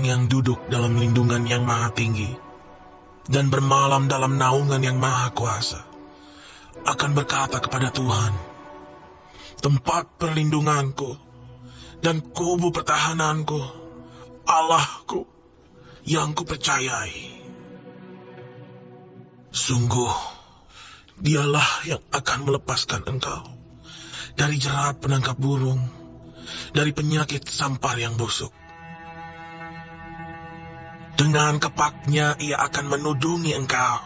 orang yang duduk dalam lindungan yang maha tinggi dan bermalam dalam naungan yang maha kuasa akan berkata kepada Tuhan, tempat perlindunganku dan kubu pertahananku, Allahku yang kupercayai. Sungguh, dialah yang akan melepaskan engkau dari jerat penangkap burung, dari penyakit sampar yang busuk. Dengan kepaknya ia akan menudungi engkau.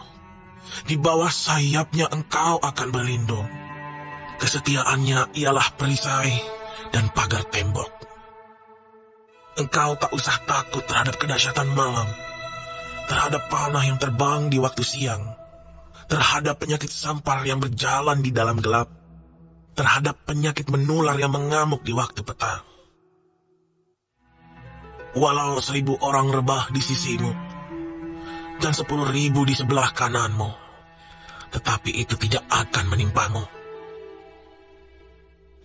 Di bawah sayapnya engkau akan berlindung. Kesetiaannya ialah perisai dan pagar tembok. Engkau tak usah takut terhadap kedahsyatan malam, terhadap panah yang terbang di waktu siang, terhadap penyakit sampar yang berjalan di dalam gelap, terhadap penyakit menular yang mengamuk di waktu petang. Walau 1000 orang rebah di sisimu dan 10.000 di sebelah kananmu, tetapi itu tidak akan menimpamu.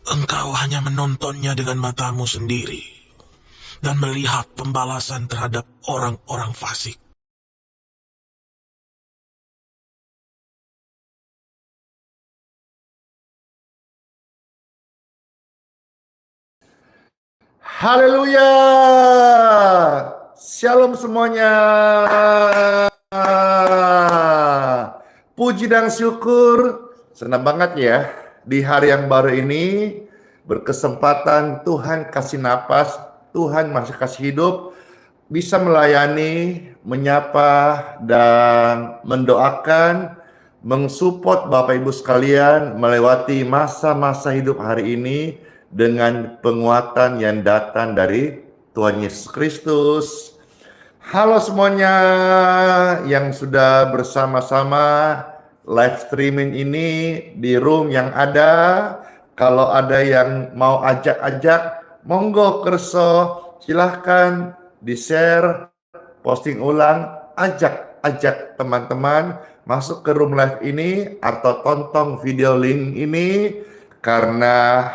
Engkau hanya menontonnya dengan matamu sendiri dan melihat pembalasan terhadap orang-orang fasik. Haleluya. Shalom semuanya. Puji dan syukur. Senang banget ya di hari yang baru ini berkesempatan Tuhan kasih napas, Tuhan masih kasih hidup, bisa melayani, menyapa dan mendoakan, mensupport Bapak Ibu sekalian melewati masa-masa hidup hari ini dengan penguatan yang datang dari Tuhan Yesus Kristus. Halo semuanya yang sudah bersama-sama live streaming ini di room yang ada. Kalau ada yang mau ajak-ajak, monggo kerso, silahkan di-share, posting ulang, ajak teman-teman masuk ke room live ini atau tonton video link ini, karena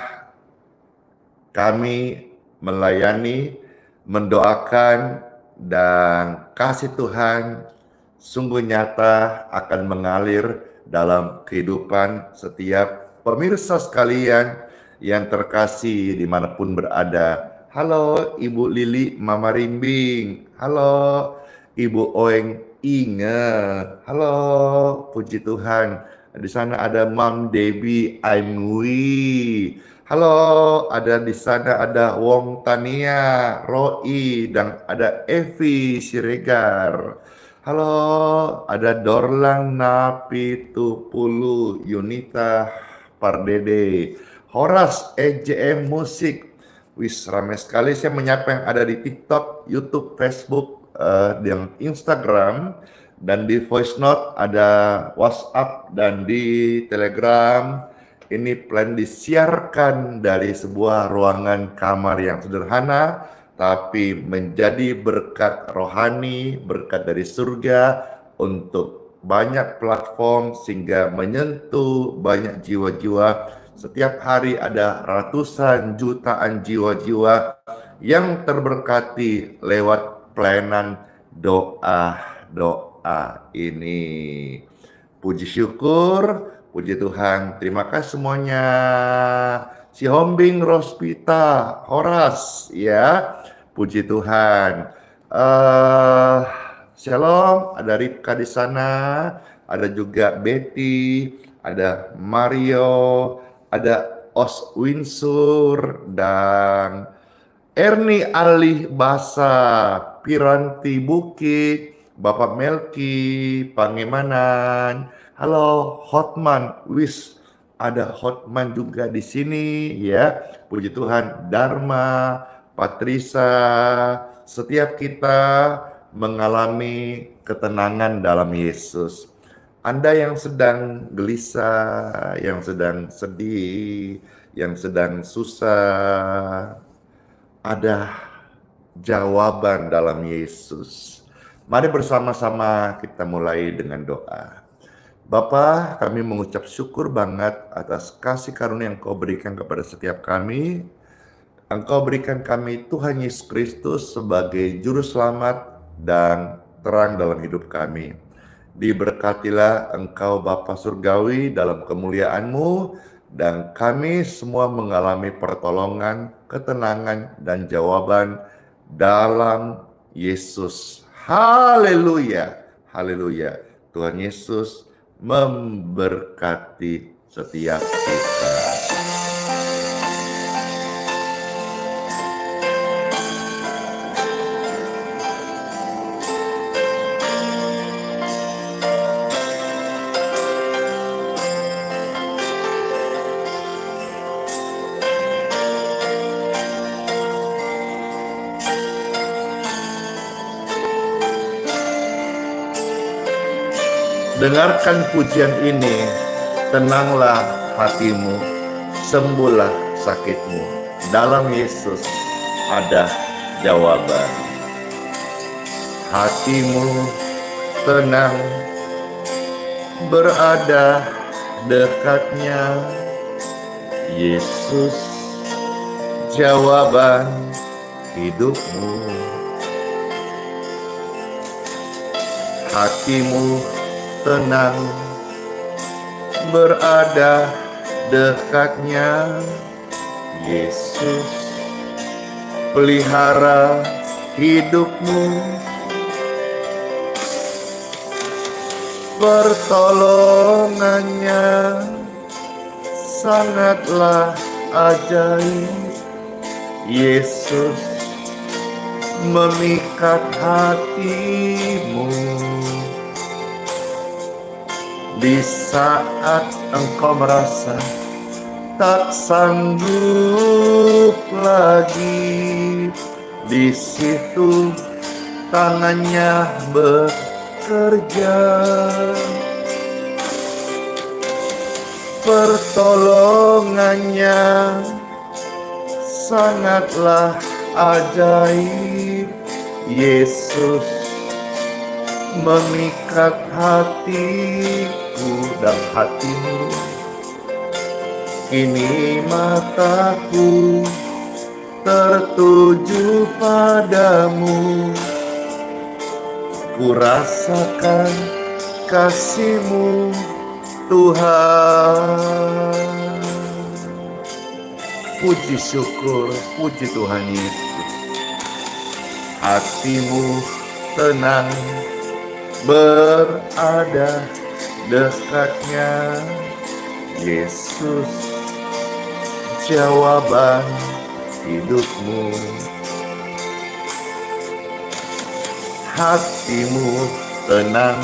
kami melayani, mendoakan, dan kasih Tuhan sungguh nyata akan mengalir dalam kehidupan setiap pemirsa sekalian yang terkasih dimanapun berada. Halo Ibu Lili Mama Rimbing, halo Ibu Oeng Inge, halo, puji Tuhan. Di sana ada Mam Debbie Aimwi. Halo, ada di sana ada Wong Tania, Roy, dan ada Evi Siregar. Halo, ada Dorlang Napitupulu, Yunita Pardede, Horas EJM Musik. Wis, ramai sekali saya menyapa yang ada di TikTok, YouTube, Facebook, dan Instagram, dan di voice note ada WhatsApp dan di Telegram. Ini plan disiarkan dari sebuah ruangan kamar yang sederhana, tapi menjadi berkat rohani, berkat dari surga untuk banyak platform sehingga menyentuh banyak jiwa-jiwa. Setiap hari ada ratusan jutaan jiwa-jiwa yang terberkati lewat pelayanan doa ini. Puji syukur, puji Tuhan. Terima kasih semuanya. Si Hombing Rospita, Horas, ya. Puji Tuhan. Shalom, ada Ripka di sana, ada juga Betty, ada Mario, ada Os Winsur, dan Erni Alih Basa, Piranti Bukit, Bapak Melki, Pangemanan. Halo Hotman, wis ada Hotman juga di sini ya. Puji Tuhan, Dharma, Patrisa, setiap kita mengalami ketenangan dalam Yesus. Anda yang sedang gelisah, yang sedang sedih, yang sedang susah, ada jawaban dalam Yesus. Mari bersama-sama kita mulai dengan doa. Bapa, kami mengucap syukur banget atas kasih karunia yang Kau berikan kepada setiap kami. Engkau berikan kami Tuhan Yesus Kristus sebagai juru selamat dan terang dalam hidup kami. Diberkatilah Engkau Bapa Surgawi dalam kemuliaan-Mu, dan kami semua mengalami pertolongan, ketenangan, dan jawaban dalam Yesus. Haleluya, haleluya. Tuhan Yesus memberkati setiap kita. Dengarkan pujian ini, tenanglah hatimu, sembuhlah sakitmu. Dalam Yesus ada jawaban. Hatimu tenang, berada dekatnya. Yesus jawaban hidupmu. Hatimu tenang, berada dekatnya. Yesus pelihara hidupmu. Pertolongannya sangatlah ajaib. Yesus memikat hatimu. Di saat engkau merasa tak sanggup lagi, di situ tangannya bekerja. Pertolongannya sangatlah ajaib. Yesus memikat hatiku dan hatimu. Kini mataku tertuju padamu. Ku rasakan kasih-Mu, Tuhan. Puji syukur, puji Tuhan Yesus. Hatimu tenang, berada dekatnya. Yesus jawaban hidupmu. Hatimu tenang,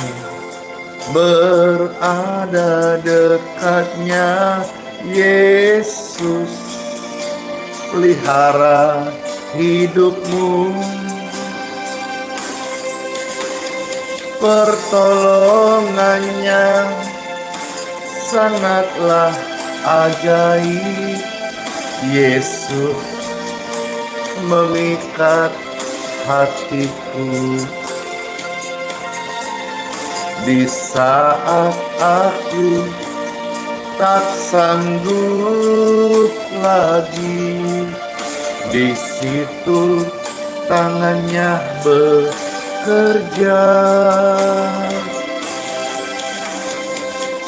berada dekatnya. Yesus pelihara hidupmu. Pertolongannya sangatlah ajaib. Yesus memikat hatiku. Di saat aku tak sanggup lagi, di situ tangannya bekerja.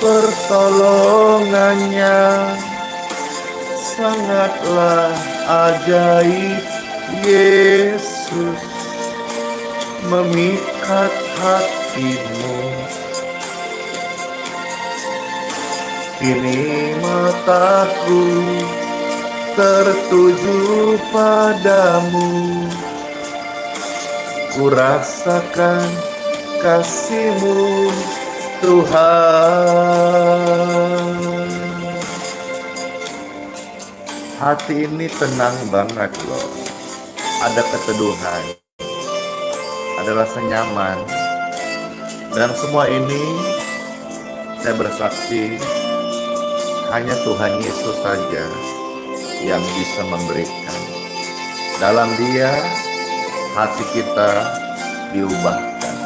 Pertolongannya sangatlah ajaib. Yesus memikat hatimu. Kini mataku tertuju padamu. Ku rasakan kasih-Mu, Tuhan. Hati ini tenang banget loh. Ada keteduhan, ada rasa nyaman. Dan semua ini saya bersaksi hanya Tuhan Yesus saja yang bisa memberikan. Dalam Dia hati kita diubahkan.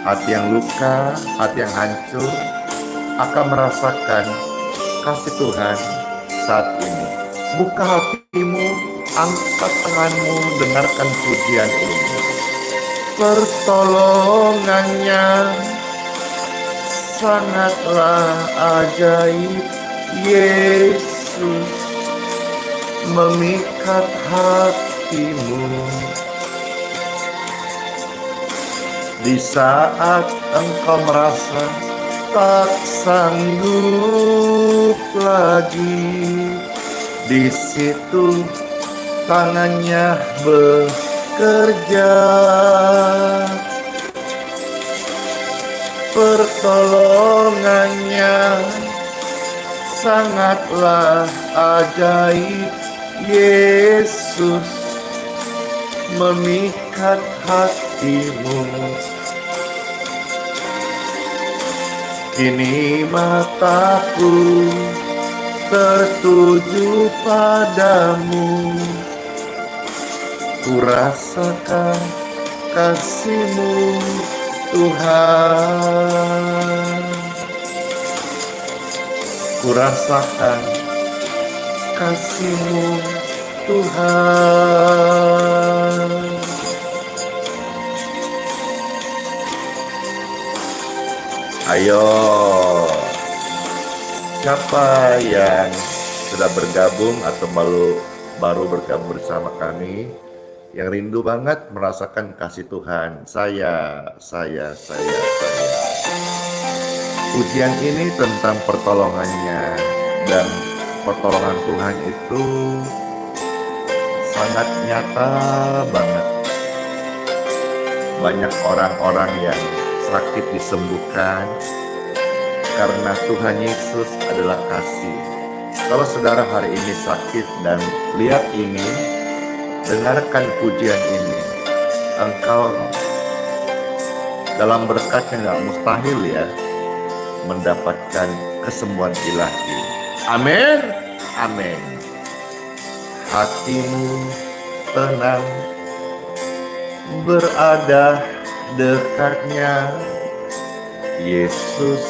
Hati yang luka, hati yang hancur akan merasakan kasih Tuhan saat ini. Buka hatimu, angkat tanganmu, dengarkan pujian ini. Pertolongannya sangatlah ajaib, Yesus memikat hatimu. Di saat engkau merasa tak sanggup lagi, di situ tangannya bekerja. Pertolongannya sangatlah ajaib, Yesus memikat hatimu. Kini mataku tertuju padamu, ku rasakan kasih-Mu Tuhan. Ku rasakan kasih-Mu Tuhan. Ayo, siapa yang sudah bergabung atau baru bergabung bersama kami, yang rindu banget merasakan kasih Tuhan? Saya. Pujian ini tentang pertolongannya, dan pertolongan Tuhan itu sangat nyata banget. Banyak orang-orang yang sakit disembuhkan karena Tuhan Yesus adalah kasih. Kalau saudara hari ini sakit dan lihat ini, dengarkan pujian ini, engkau dalam berkatnya gak mustahil ya mendapatkan kesembuhan ilahi. Amin, amin. Hatimu tenang, berada dekatnya Yesus,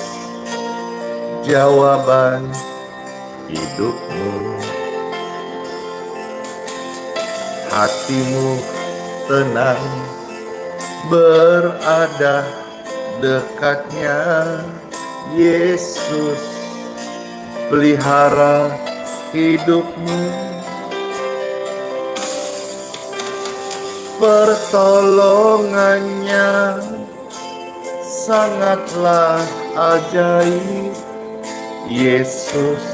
jawaban hidupmu. Hatimu tenang, berada dekatnya Yesus, pelihara hidupmu. Pertolongannya sangatlah ajaib, Yesus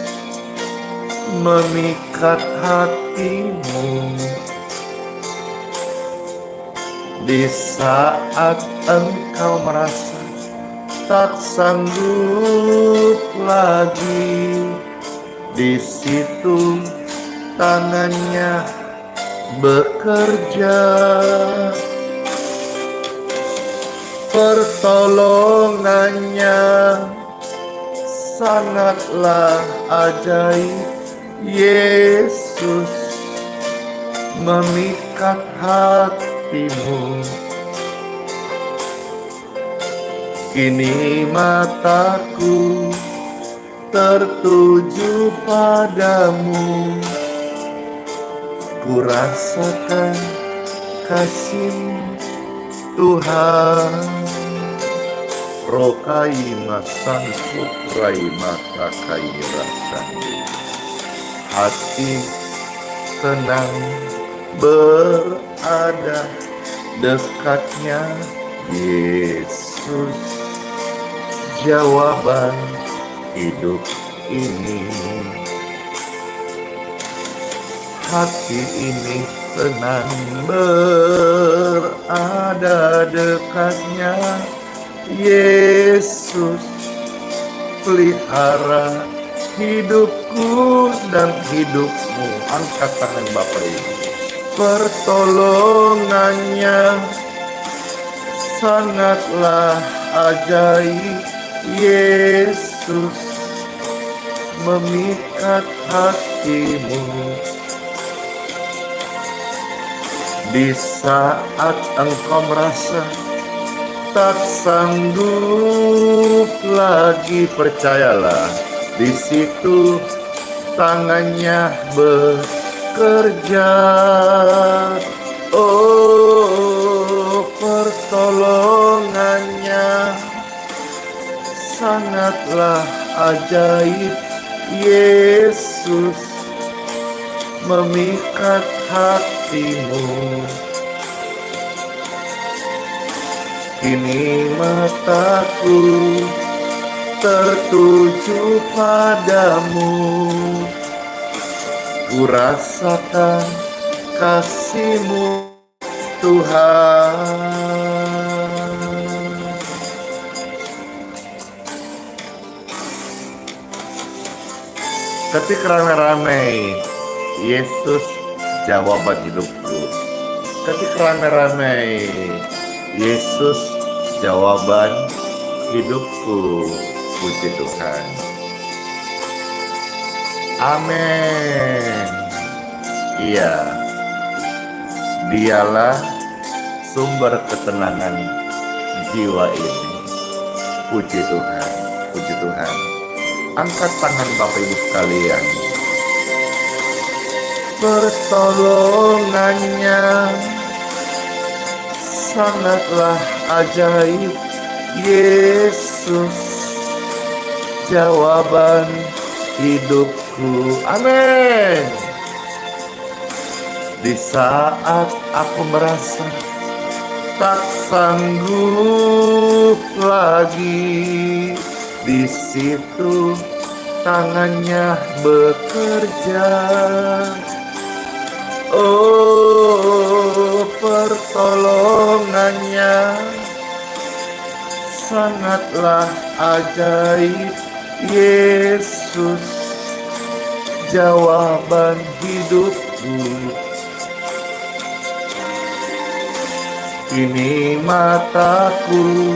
memikat hatimu. Di saat engkau merasa tak sanggup lagi, di situ tangannya bekerja. Pertolongannya sangatlah ajaib, Yesus memikat hatimu. Kini mataku tertuju padamu, ku rasakan kasih Tuhan. Rokai masang putrai mata kai rasandi. Hati tenang, berada dekatnya Yesus, jawaban hidup ini. Hati ini tenang, berada dekatnya Yesus, pelihara hidupku dan hidupmu. Angkat tangan Bapak ini. Pertolongannya sangatlah ajaib, Yesus memikat hatimu. Di saat engkau merasa tak sanggup lagi, percayalah, di situ tangannya bekerja. bekerja. Oh, pertolongannya sangatlah ajaib. Yesus memikat hatimu. Kini mataku tertuju padamu. Ku rasakan kasih-Mu, Tuhan. Ketika rame-rame, Yesus jawaban hidupku. Ketika rame-rame, Yesus jawaban hidupku. Puji Tuhan. Amin. Iya, Dialah sumber ketenangan jiwa ini. Puji Tuhan, puji Tuhan. Angkat tangan Bapak Ibu sekalian. Pertolongannya sangatlah ajaib. Yesus jawaban hidupku. Amin. Di saat aku merasa tak sanggup lagi, di situ tangannya bekerja. Oh, pertolongannya sangatlah ajaib. Yesus jawaban hidupku. Kini mataku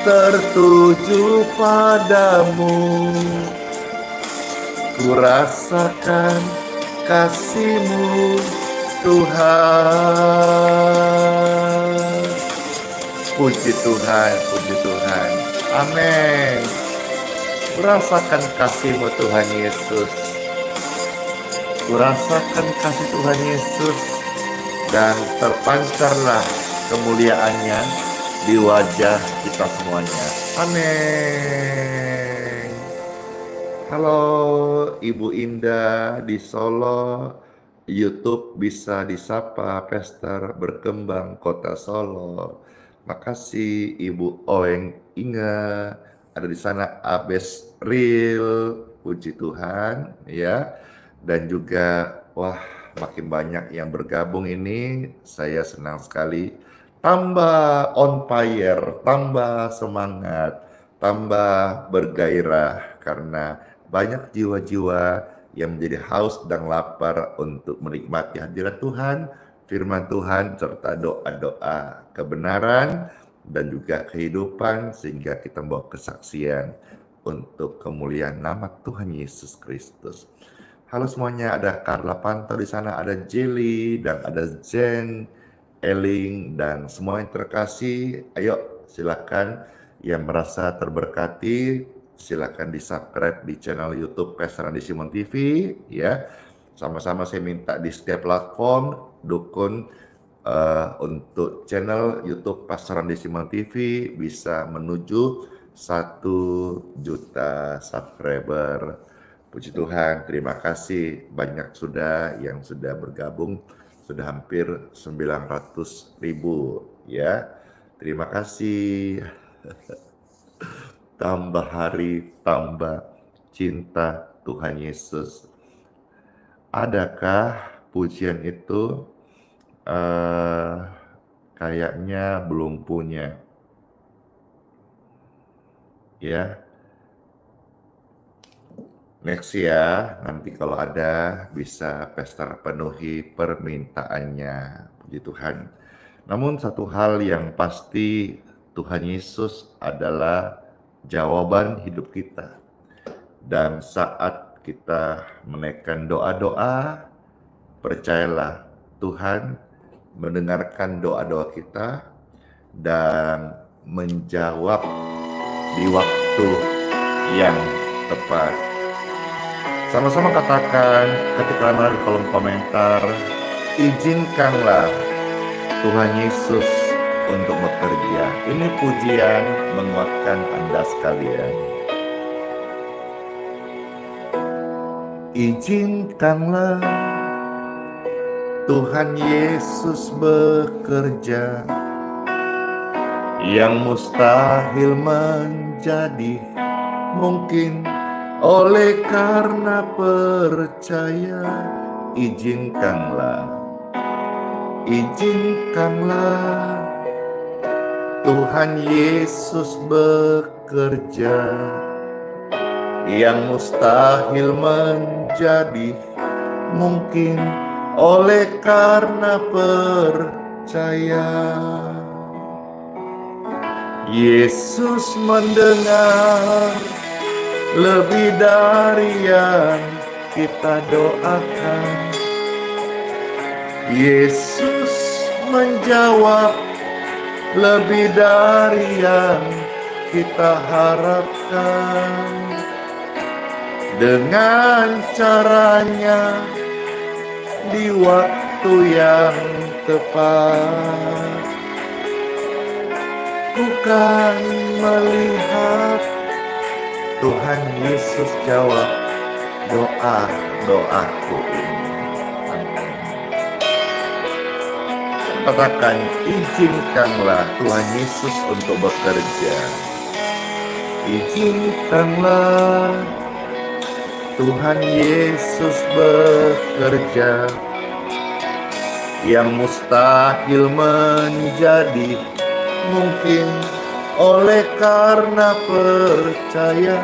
tertuju padamu. Ku rasakan kasih-Mu, Tuhan. Puji Tuhan, puji Tuhan. Amin. Ku rasakan kasih-Mu, Tuhan Yesus. Ku rasakan kasih Tuhan Yesus, dan terpancarlah kemuliaan-Nya di wajah kita semuanya. Amin. Halo Ibu Indah di Solo, YouTube bisa disapa Pester Berkembang Kota Solo. Makasih Ibu Oeng Inga, ada di sana Abes Real, puji Tuhan ya. Dan juga wah, makin banyak yang bergabung ini, saya senang sekali. Tambah on fire, tambah semangat, tambah bergairah karena banyak jiwa-jiwa yang menjadi haus dan lapar untuk menikmati hadirat Tuhan, firman Tuhan, serta doa-doa kebenaran dan juga kehidupan, sehingga kita membawa kesaksian untuk kemuliaan nama Tuhan Yesus Kristus. Halo semuanya, ada Carla Panto di sana, ada Jelly dan ada Jen, Eling, dan semua yang terkasih. Ayo silakan yang merasa terberkati, silakan di subscribe di channel YouTube Pastor Andi Simon TV ya. Sama-sama saya minta di setiap platform dukung untuk channel YouTube Pastor Andi Simon TV bisa menuju 1 juta subscriber. Puji Tuhan, terima kasih banyak yang sudah bergabung, sudah hampir 900.000 ya. Terima kasih. Tambah hari, tambah cinta Tuhan Yesus. Adakah pujian itu kayaknya belum punya ya. Next ya, nanti kalau ada bisa Pester penuhi permintaannya, puji Tuhan. Namun satu hal yang pasti, Tuhan Yesus adalah jawaban hidup kita. Dan saat kita menaikkan doa-doa, percayalah Tuhan mendengarkan doa-doa kita dan menjawab di waktu yang tepat. Sama-sama katakan ketika ada di kolom komentar, izinkanlah Tuhan Yesus untuk bekerja. Ini pujian menguatkan Anda sekalian. Izinkanlah Tuhan Yesus bekerja, yang mustahil menjadi mungkin oleh karena percaya. Izinkanlah Tuhan Yesus bekerja, yang mustahil menjadi mungkin oleh karena percaya. Yesus mendengar lebih dari yang kita doakan. Yesus menjawab lebih dari yang kita harapkan. Dengan caranya di waktu yang tepat, bukan melihat Tuhan Yesus jawab doaku ini. Katakan, izinkanlah Tuhan Yesus untuk bekerja. Izinkanlah Tuhan Yesus bekerja, yang mustahil menjadi mungkin oleh karena percaya.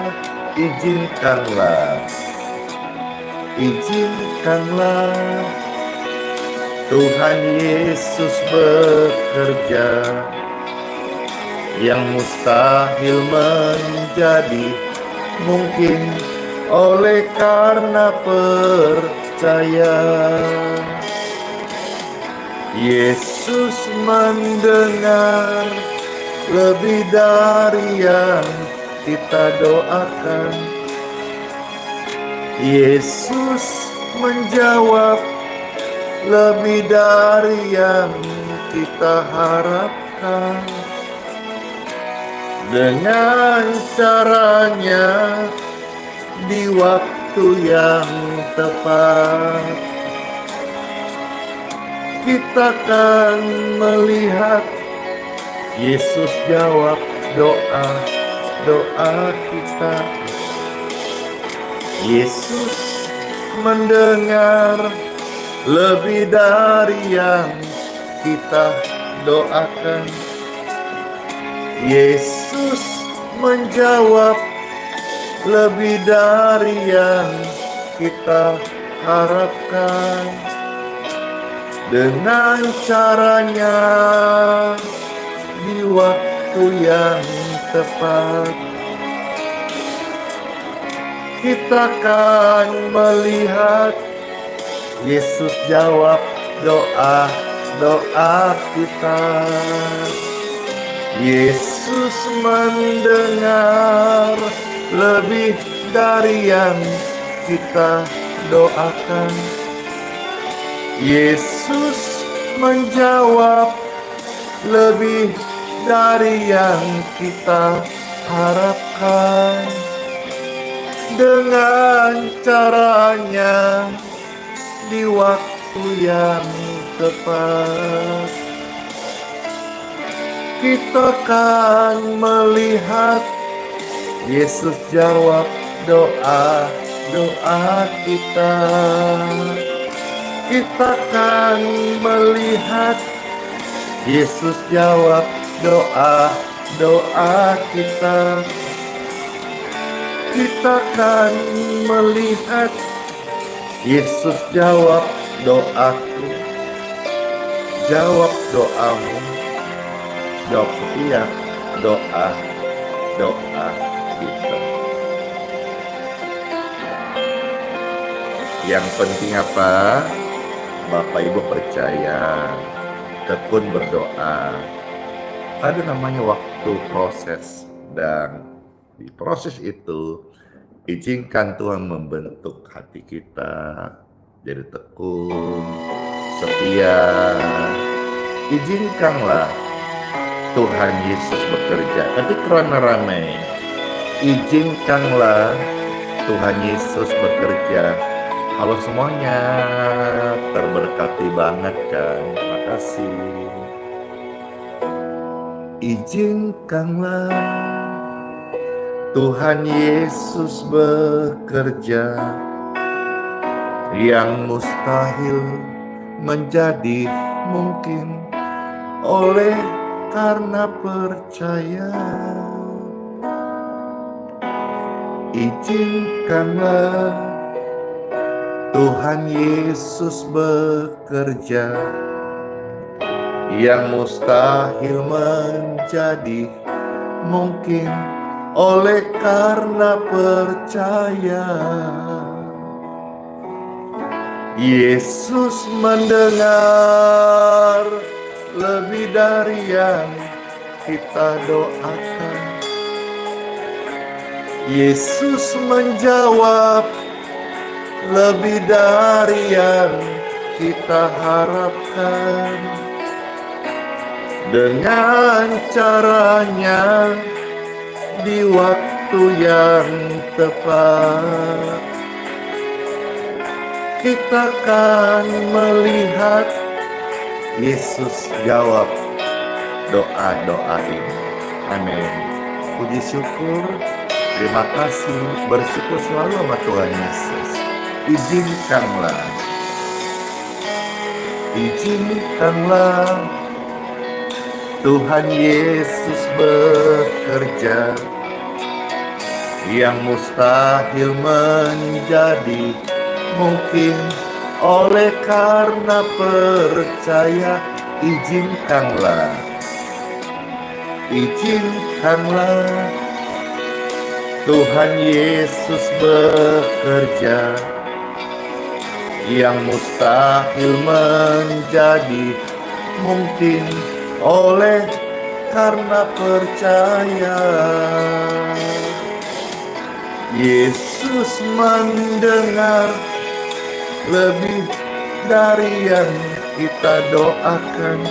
Izinkanlah Tuhan Yesus bekerja, yang mustahil menjadi mungkin oleh karena percaya. Yesus mendengar lebih dari yang kita doakan. Yesus menjawab lebih dari yang kita harapkan. Dengan caranya di waktu yang tepat, kita akan melihat Yesus jawab doa kita. Yesus mendengar lebih dari yang kita doakan. Yesus menjawab lebih dari yang kita harapkan. Dengan caranya di waktu yang tepat, kita akan melihat Yesus jawab doa kita. Yesus mendengar lebih dari yang kita doakan. Yesus menjawab lebih dari yang kita harapkan. Dengan caranya di waktu yang tepat, kita akan melihat Yesus jawab doa kita. Kita akan melihat Yesus jawab doa kita. Kita akan melihat Yesus jawab doaku, jawab doamu, jawab setiap doa kita. Yang penting apa? Bapak Ibu percaya, tekun berdoa. Ada namanya waktu proses, dan di proses itu Izinkan Tuhan membentuk hati kita jadi tekun, setia. Izinkanlah Tuhan Yesus bekerja. Nanti rame-rame. Izinkanlah Tuhan Yesus bekerja. Halo semuanya, terberkati banget kan? Makasih. Izinkanlah Tuhan Yesus bekerja, yang mustahil menjadi mungkin oleh karena percaya. Izinkanlah Tuhan Yesus bekerja, yang mustahil menjadi mungkin oleh karena percaya. Yesus mendengar lebih dari yang kita doakan. Yesus menjawab lebih dari yang kita harapkan. Dengan caranya di waktu yang tepat, kita akan melihat Yesus jawab doa-doa ini. Amin. Puji syukur, terima kasih, bersyukur selalu sama Tuhan Yesus. Izinkanlah Tuhan Yesus bekerja, yang mustahil menjadi mungkin oleh karena percaya. Izinkanlah Tuhan Yesus bekerja, yang mustahil menjadi mungkin oleh karena percaya. Yesus mendengar lebih dari yang kita doakan.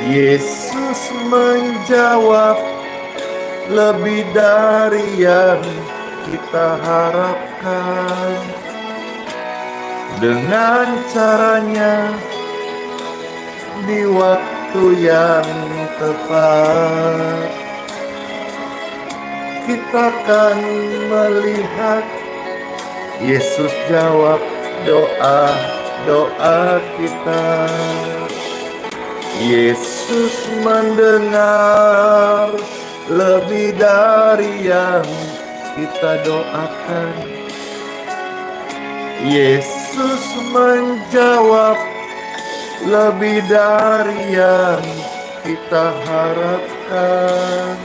Yesus menjawab lebih dari yang kita harapkan. Dengan caranya di waktu yang tepat, kita akan melihat Yesus jawab doa-doa kita. Yesus mendengar lebih dari yang kita doakan. Yesus menjawab lebih dari yang kita harapkan.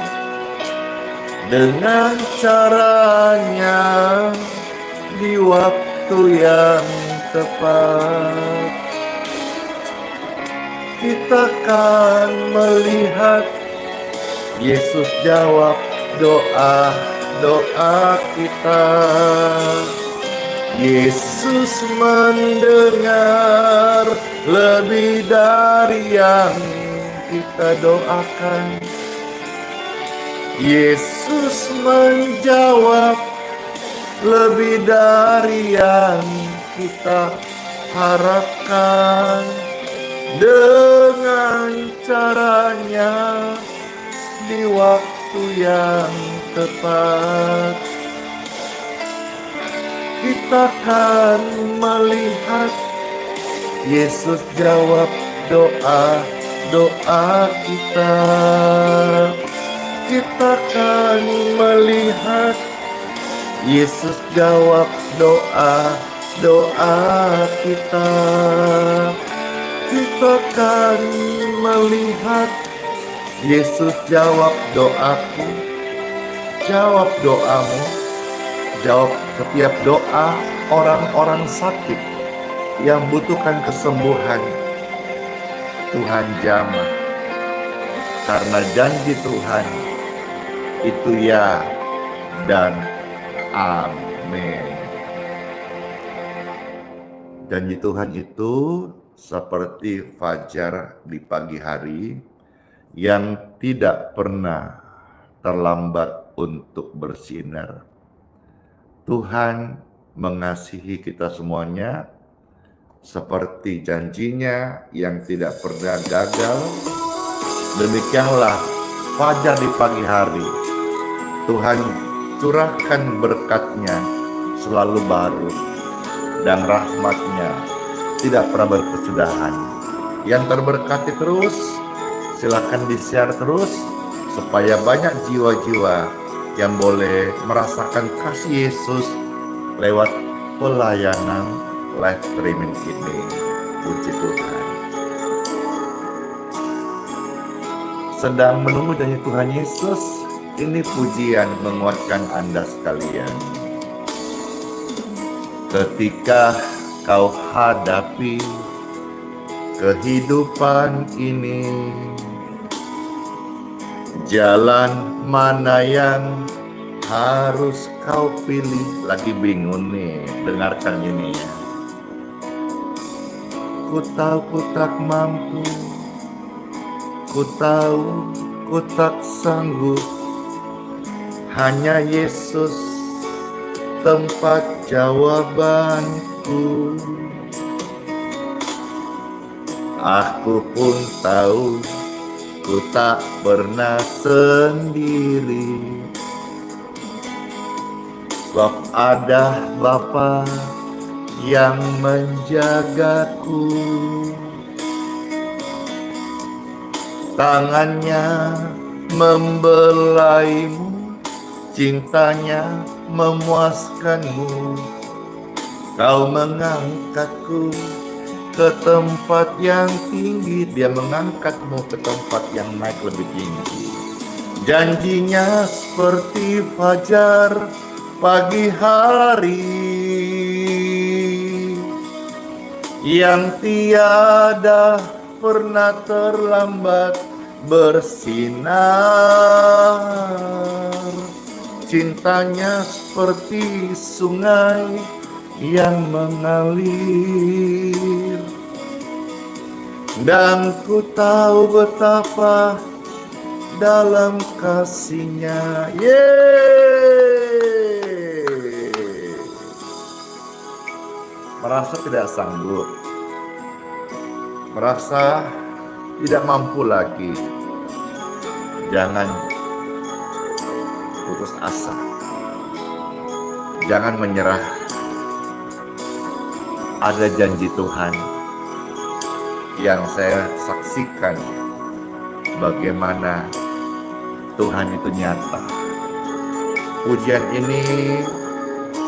Dengan caranya di waktu yang tepat, kita akan melihat Yesus jawab doa-doa kita. Yesus mendengar lebih dari yang kita doakan. Yesus menjawab lebih dari yang kita harapkan. Dengan caranya di waktu yang tepat, kita akan melihat Yesus jawab doa-doa kita. Kita akan melihat Yesus jawab doa-doa kita. Kita akan melihat Yesus jawab doaku, jawab doamu, jawab setiap doa orang-orang sakit yang butuhkan kesembuhan. Tuhan jamah, karena janji Tuhan itu ya dan amin. Janji Tuhan itu seperti fajar di pagi hari yang tidak pernah terlambat untuk bersinar. Tuhan mengasihi kita semuanya seperti janjinya yang tidak pernah gagal. Demikianlah fajar di pagi hari. Tuhan curahkan berkat-Nya selalu baru dan rahmat-Nya tidak pernah berkesudahan. Yang terberkati terus, silakan di-share terus supaya banyak jiwa-jiwa yang boleh merasakan kasih Yesus lewat pelayanan live streaming ini. Puji Tuhan. Sedang menunggu janji Tuhan Yesus, ini pujian menguatkan Anda sekalian. Ketika kau hadapi kehidupan ini, jalan mana yang harus kau pilih? Lagi bingung nih, dengarkan ini ya. Ku tahu ku tak mampu, ku tahu ku tak sanggup, hanya Yesus tempat jawabanku. Aku pun tahu ku tak pernah sendiri, sebab ada Bapa yang menjagaku. Tangannya membelaimu, cintanya memuaskanmu. Kau mengangkatku ke tempat yang tinggi, Dia mengangkatmu ke tempat yang naik lebih tinggi. Janjinya seperti fajar pagi hari yang tiada pernah terlambat bersinar. Cintanya seperti sungai yang mengalir, dan ku tahu betapa dalam kasih-Nya. Merasa tidak sanggup, merasa tidak mampu lagi, jangan putus asa, jangan menyerah. Ada janji Tuhan yang saya saksikan bagaimana Tuhan itu nyata. Pujian ini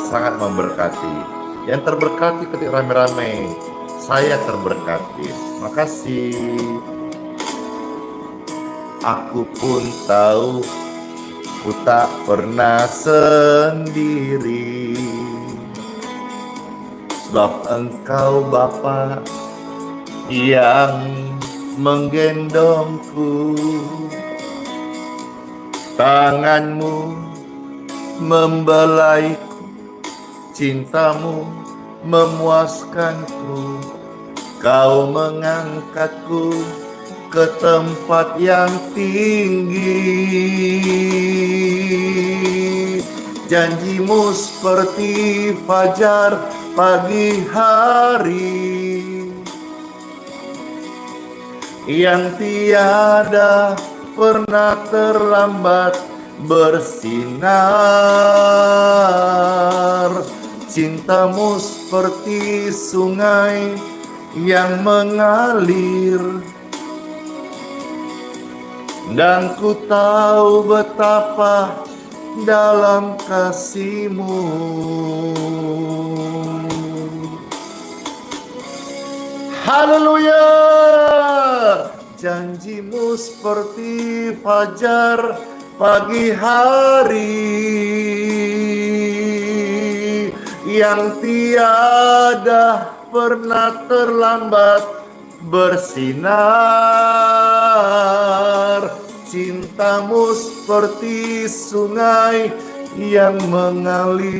sangat memberkati. Yang terberkati ketika rame-rame, saya terberkati. Makasih. Aku pun tahu ku tak pernah sendiri, sebab Engkau Bapa yang menggendongku. Tanganmu membelaiku, cintamu memuaskanku. Kau mengangkatku ke tempat yang tinggi. Janjimu seperti fajar pagi hari yang tiada pernah terlambat bersinar. Cintamu seperti sungai yang mengalir, dan ku tahu betapa dalam kasih-Mu. Haleluya. Janji-Mu seperti fajar pagi hari yang tiada pernah terlambat bersinar. Cintamu seperti sungai yang mengalir,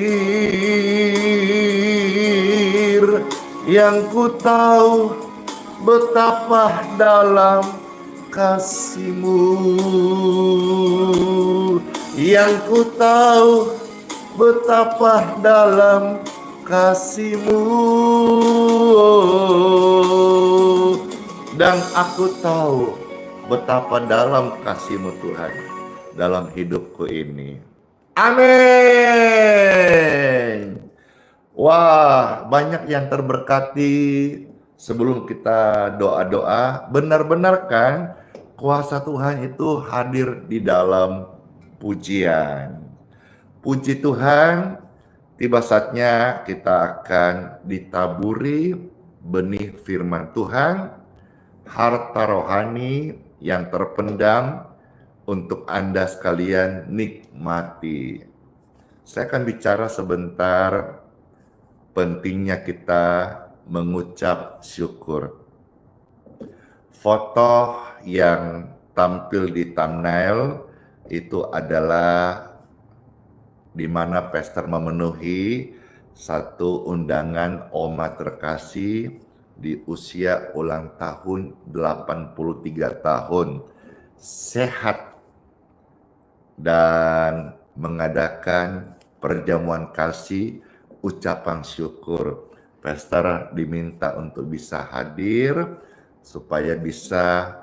yang ku tahu betapa dalam kasih-Mu, yang ku tahu betapa dalam kasih-Mu, dan aku tahu betapa dalam kasih-Mu Tuhan dalam hidupku ini. Amin. Wah, banyak yang terberkati. Sebelum kita doa-doa, benar-benar kan kuasa Tuhan itu hadir di dalam pujian. Puji Tuhan, tiba saatnya kita akan ditaburi benih firman Tuhan, harta rohani yang terpendam untuk Anda sekalian nikmati. Saya akan bicara sebentar pentingnya kita mengucap syukur. Foto yang tampil di thumbnail itu adalah di mana pastor memenuhi satu undangan Oma terkasih di usia ulang tahun 83 tahun, sehat dan mengadakan perjamuan kasih, ucapan syukur. Pastor diminta untuk bisa hadir supaya bisa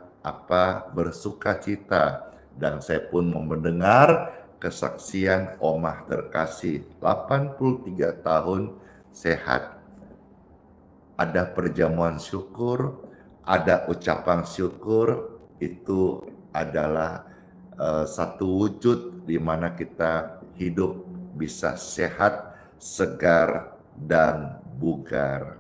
bersukacita, dan saya pun mau mendengar kesaksian Omah terkasih 83 tahun sehat. Ada perjamuan syukur, ada ucapan syukur, itu adalah satu wujud di mana kita hidup bisa sehat, segar, dan bugar.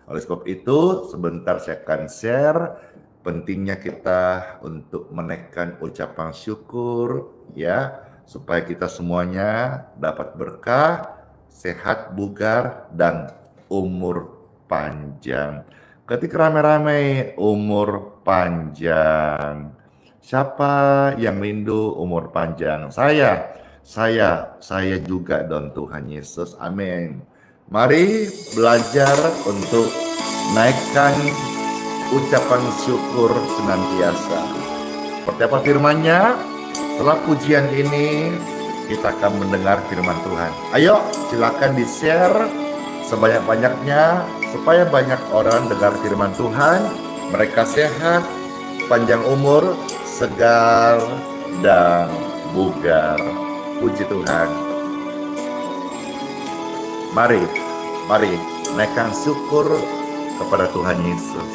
Oleh sebab itu, sebentar saya akan share pentingnya kita untuk menaikkan ucapan syukur, ya, supaya kita semuanya dapat berkah, sehat, bugar, dan umur panjang. Ketik rame-rame umur panjang. Siapa yang rindu umur panjang? Saya juga don Tuhan Yesus. Amin. Mari belajar untuk naikkan ucapan syukur senantiasa. Seperti apa firman-Nya? Setelah pujian ini kita akan mendengar firman Tuhan. Ayo silakan di-share sebanyak-banyaknya supaya banyak orang dengar firman Tuhan, mereka sehat, panjang umur, segar, dan bugar. Puji Tuhan. Mari naikkan syukur kepada Tuhan Yesus.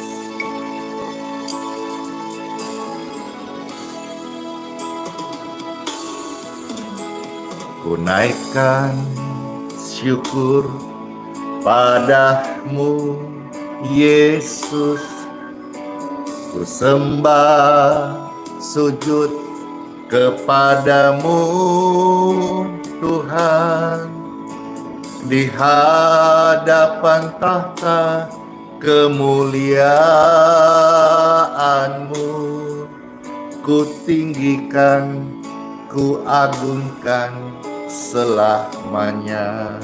Ku naikkan syukur padamu, Yesus. Ku sembah sujud kepadamu, Tuhan. Di hadapan tahta kemuliaan-Mu, ku tinggikan, ku agungkan selamanya.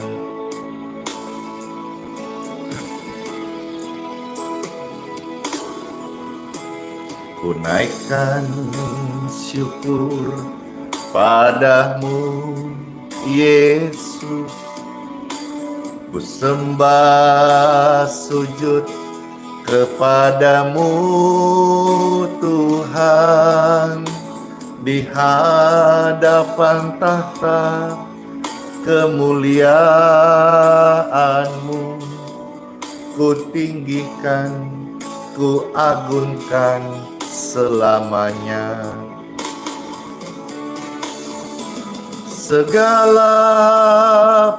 Ku naikkan syukur padamu, Yesus. Ku sembah sujud kepadamu, Tuhan. Di hadapan tahta kemuliaan-Mu, ku tinggikan, ku agungkan selamanya. Segala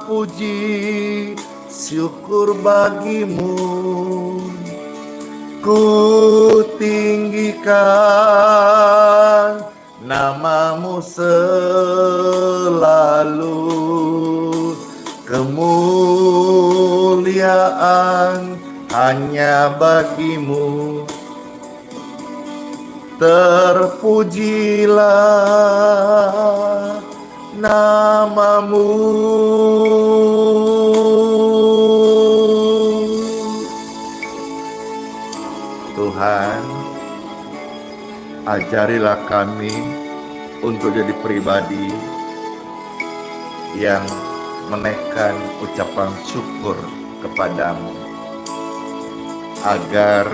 puji syukur bagimu, ku tinggikan namamu selalu. Kemuliaan hanya bagimu. Terpujilah namamu. Tuhan, ajarilah kami untuk jadi pribadi yang menaikkan ucapan syukur kepadamu, agar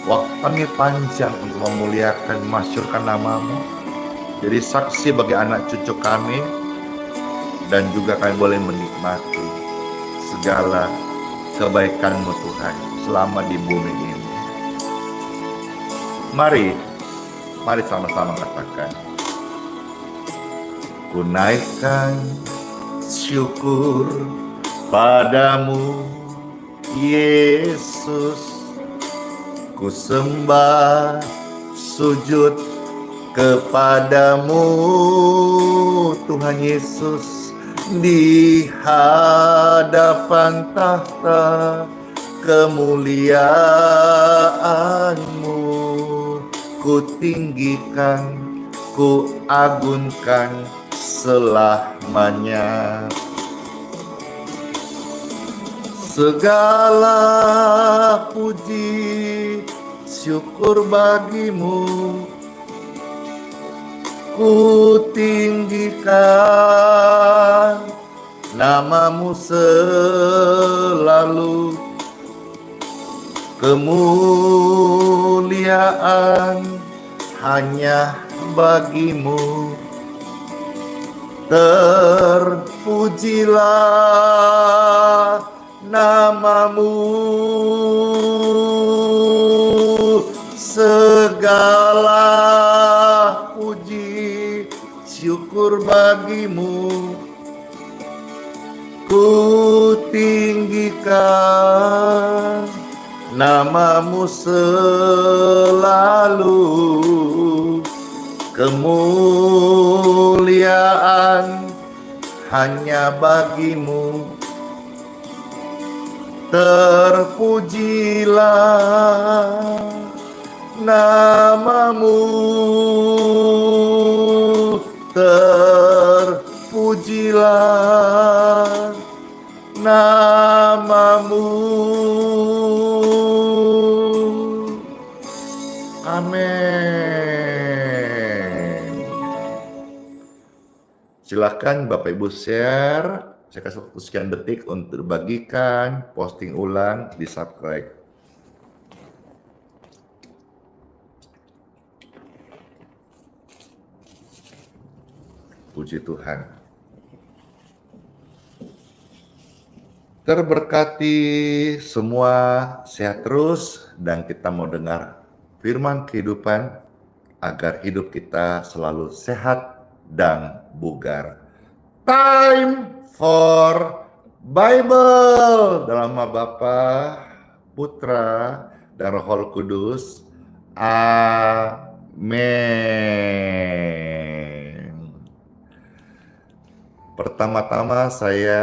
waktu kami panjang untuk memuliakan, masyurkan namamu, jadi saksi bagi anak cucu kami, dan juga kami boleh menikmati segala kebaikan-Mu Tuhan selama di bumi ini. Mari sama-sama katakan, ku naikkan syukur padamu Yesus, ku sembah sujud kepadamu Tuhan Yesus, di hadapan tahta kemuliaan-Mu ku tinggikan, ku agungkan selamanya. Segala puji syukur bagimu, ku tinggikan namamu selalu, kemuliaan hanya bagimu. Terpujilah namamu, segala puji syukur bagimu, ku tinggikan namamu selalu, kemuliaan hanya bagimu. Terpujilah namamu, terpujilah namamu. Amin. Silakan Bapak Ibu share. Saya kasih waktu sekian detik untuk bagikan, posting ulang, di subscribe. Puji Tuhan. Terberkati semua, sehat terus, dan kita mau dengar firman kehidupan agar hidup kita selalu sehat dan bugar. Time for Bible, dalam nama Bapa, Putra, dan Roh Kudus. Amin. Pertama-tama saya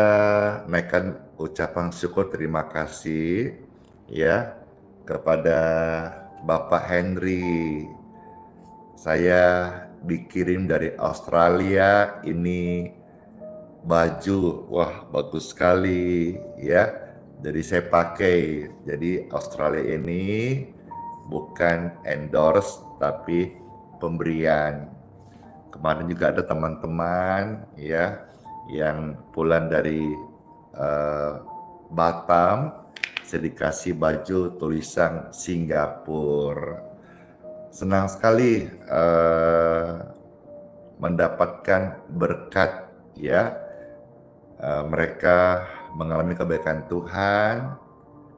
naikkan ucapan syukur terima kasih ya kepada Bapak Henry. Saya dikirim dari Australia ini baju, wah bagus sekali ya. Jadi saya pakai. Jadi Australia ini bukan endorse tapi pemberian. Kemarin juga ada teman-teman ya yang pulang dari Batam, saya dikasih baju tulisan Singapura. Senang sekali mendapatkan berkat ya. Mereka mengalami kebaikan Tuhan,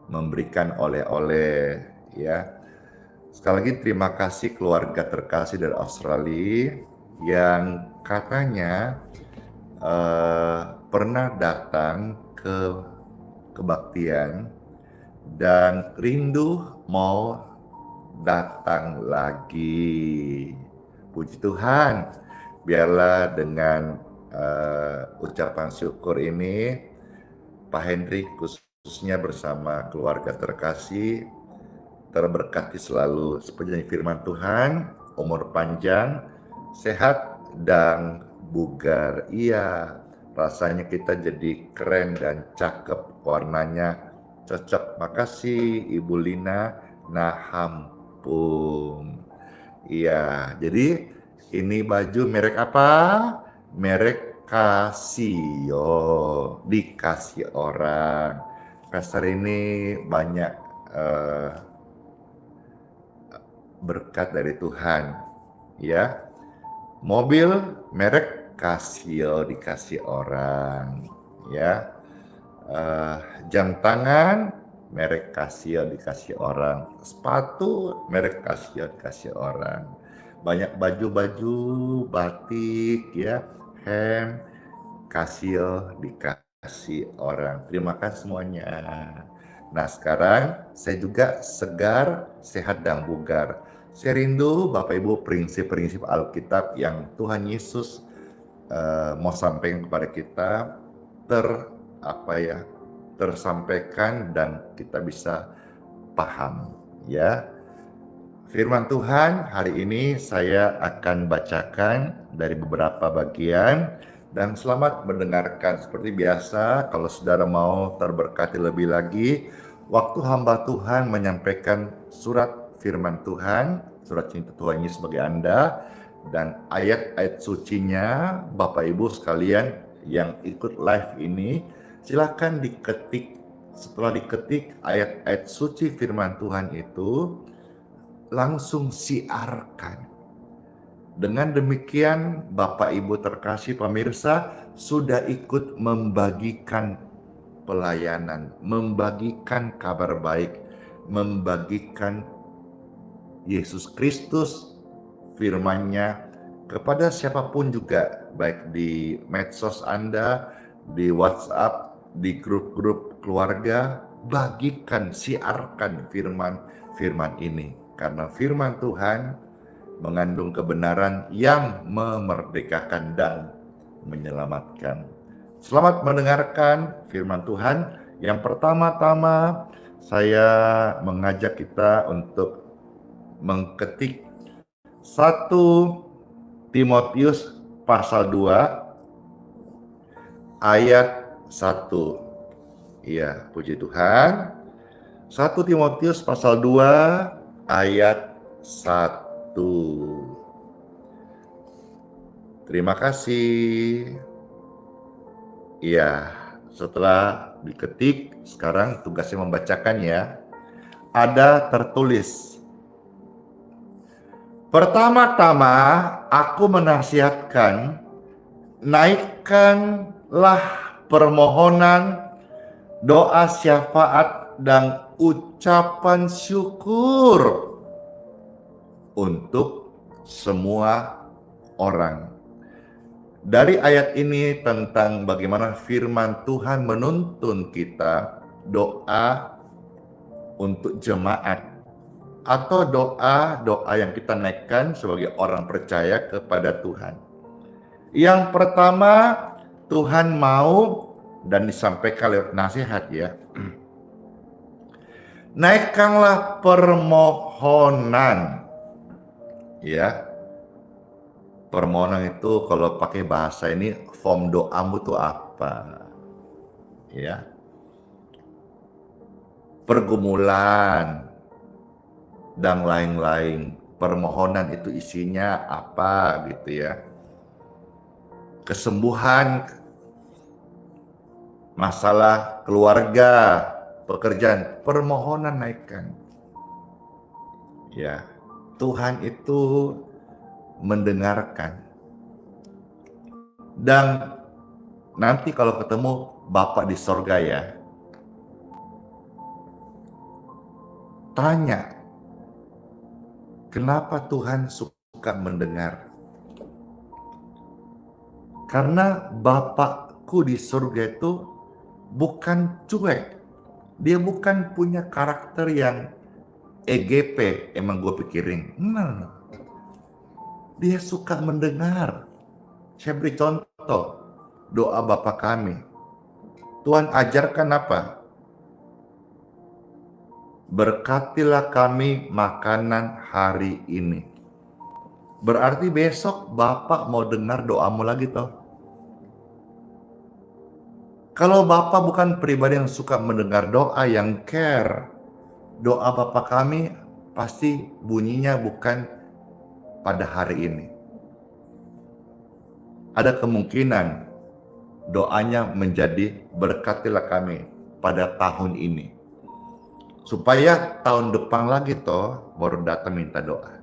memberikan oleh-oleh ya. Sekali lagi terima kasih keluarga terkasih dari Australia yang katanya pernah datang ke kebaktian dan rindu mau datang lagi. Puji Tuhan, biarlah dengan ucapan syukur ini Pak Henry khususnya bersama keluarga terkasih terberkati selalu seperti firman Tuhan, umur panjang, sehat dan bugar. Iya, rasanya kita jadi keren dan cakep, warnanya cocok. Makasih Ibu Lina Nahampung. Iya, jadi ini baju merek apa? Merek Casio, dikasih orang. Pastor ini banyak berkat dari Tuhan, ya. Mobil merek Casio dikasih orang, ya. Jam tangan merek Casio dikasih orang, sepatu merek Casio dikasih orang, banyak baju-baju batik, ya, hem Casio dikasih orang. Terima kasih semuanya. Nah, sekarang saya juga segar, sehat dan bugar. Saya rindu Bapak Ibu prinsip-prinsip Alkitab yang Tuhan Yesus mau sampaikan kepada kita tersampaikan dan kita bisa paham, ya. Firman Tuhan hari ini saya akan bacakan dari beberapa bagian dan selamat mendengarkan. Seperti biasa, kalau saudara mau terberkati lebih lagi, waktu hamba Tuhan menyampaikan surat firman Tuhan, surat cinta Tuhan Yesus bagi Anda, dan ayat-ayat sucinya, Bapak Ibu sekalian yang ikut live ini, silakan diketik. Setelah diketik ayat-ayat suci firman Tuhan itu, langsung siarkan. Dengan demikian, Bapak Ibu terkasih pemirsa sudah ikut membagikan pelayanan, membagikan kabar baik, membagikan Yesus Kristus, firman-Nya kepada siapapun juga, baik di medsos Anda, di WhatsApp, di grup-grup keluarga. Bagikan, siarkan firman ini, karena firman Tuhan mengandung kebenaran yang memerdekakan dan menyelamatkan. Selamat mendengarkan firman Tuhan. Yang pertama-tama saya mengajak kita untuk mengketik 1 Timotius pasal 2 ayat 1. Iya, puji Tuhan. 1 Timotius pasal 2 ayat 1. Terima kasih. Iya, setelah diketik, sekarang tugasnya membacakan, ya. Ada tertulis, pertama-tama aku menasihatkan, naikkanlah permohonan, doa syafaat dan ucapan syukur untuk semua orang. Dari ayat ini tentang bagaimana firman Tuhan menuntun kita doa untuk jemaat, atau doa yang kita naikkan sebagai orang percaya kepada Tuhan. Yang pertama, Tuhan mau, dan disampaikan lewat nasihat, ya. Naikkanlah permohonan, ya. Permohonan itu kalau pakai bahasa ini, form doamu itu apa, ya. Pergumulan dan lain-lain. Permohonan itu isinya apa, gitu, ya. Kesembuhan, masalah keluarga, pekerjaan, permohonan naikkan. Ya, Tuhan itu mendengarkan. Dan nanti kalau ketemu Bapa di sorga, ya, tanya, kenapa Tuhan suka mendengar? Karena Bapakku di surga itu bukan cuek. Dia bukan punya karakter yang EGP, emang gue pikirin. No. Dia suka mendengar. Saya beri contoh, doa Bapa kami. Tuhan ajarkan apa? Berkatilah kami makanan hari ini. Berarti besok Bapak mau dengar doamu lagi toh. Kalau Bapak bukan pribadi yang suka mendengar doa, yang care, doa Bapak kami pasti bunyinya bukan pada hari ini. Ada kemungkinan doanya menjadi berkatilah kami pada tahun ini. Supaya tahun depan lagi toh baru datang minta doa.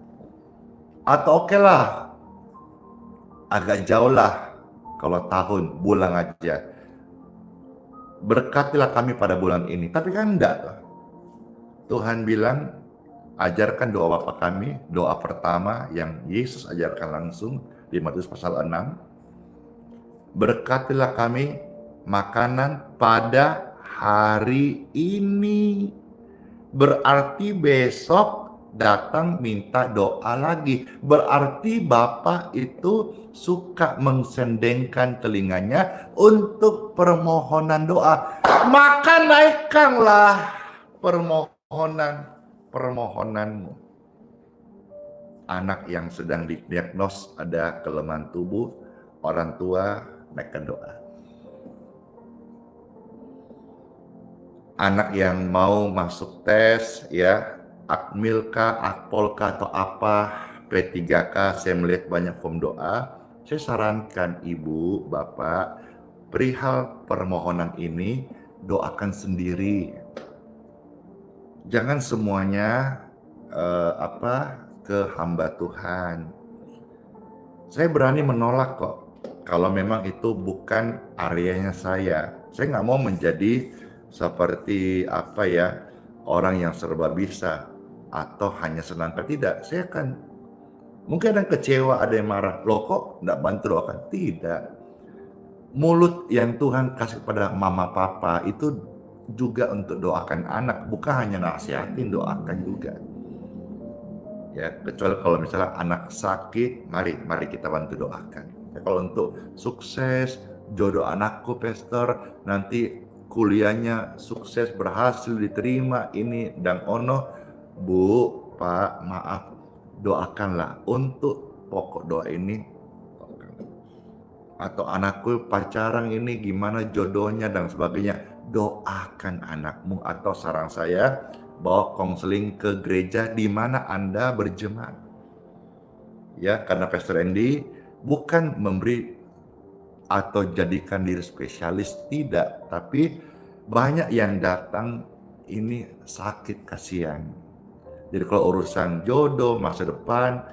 Atau oke lah, agak jauh lah kalau tahun, bulan aja. Berkatilah kami pada bulan ini. Tapi kan enggak toh. Tuhan bilang, ajarkan doa Bapa kami, doa pertama yang Yesus ajarkan langsung di Matius pasal 6. Berkatilah kami makanan pada hari ini. Berarti besok datang minta doa lagi. Berarti Bapak itu suka mengsendengkan telinganya untuk permohonan doa. Maka naikkanlah permohonanmu. Anak yang sedang didiagnos ada kelemahan tubuh, orang tua naikkan doa. Anak yang mau masuk tes, ya, Akmil kah, Akpol kah, atau apa, P3K, saya melihat banyak form doa. Saya sarankan ibu, bapak, perihal permohonan ini, doakan sendiri. Jangan semuanya ke hamba Tuhan. Saya berani menolak kok, kalau memang itu bukan areanya saya. Saya nggak mau menjadi seperti orang yang serba bisa atau hanya senangkan. Tidak, saya akan mungkin ada yang kecewa, ada yang marah. Loh kok nggak bantu doakan? Tidak. Mulut yang Tuhan kasih pada mama papa itu juga untuk doakan anak, bukan hanya nasihatin, doakan juga. Ya, kecuali kalau misalnya anak sakit, mari kita bantu doakan. Ya, kalau untuk sukses, jodoh anakku, pastor, nanti kuliahnya sukses, berhasil, diterima, ini dan ono, Bu, Pak, maaf, doakanlah untuk pokok doa ini. Atau anakku pacaran ini gimana jodohnya dan sebagainya, doakan anakmu. Atau saran saya, bawa konseling ke gereja di mana Anda berjemaat. Ya, karena Pastor Andy bukan memberi atau jadikan diri spesialis, tidak, tapi banyak yang datang ini sakit, kasihan. Jadi kalau urusan jodoh, masa depan,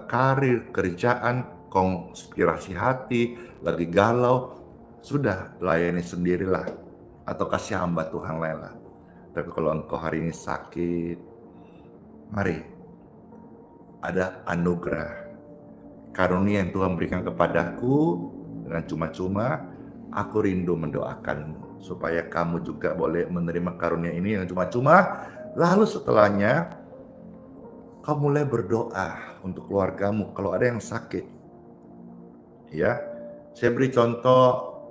karir, kerjaan, konspirasi hati, lagi galau, sudah layani sendirilah atau kasih hamba Tuhan lain lah. Tapi kalau engkau hari ini sakit, mari ada anugerah, karunia yang Tuhan berikan kepadaku. Dengan cuma-cuma, aku rindu mendoakanmu supaya kamu juga boleh menerima karunia ini yang cuma-cuma. Lalu setelahnya, kau mulai berdoa untuk keluargamu kalau ada yang sakit. Ya, saya beri contoh,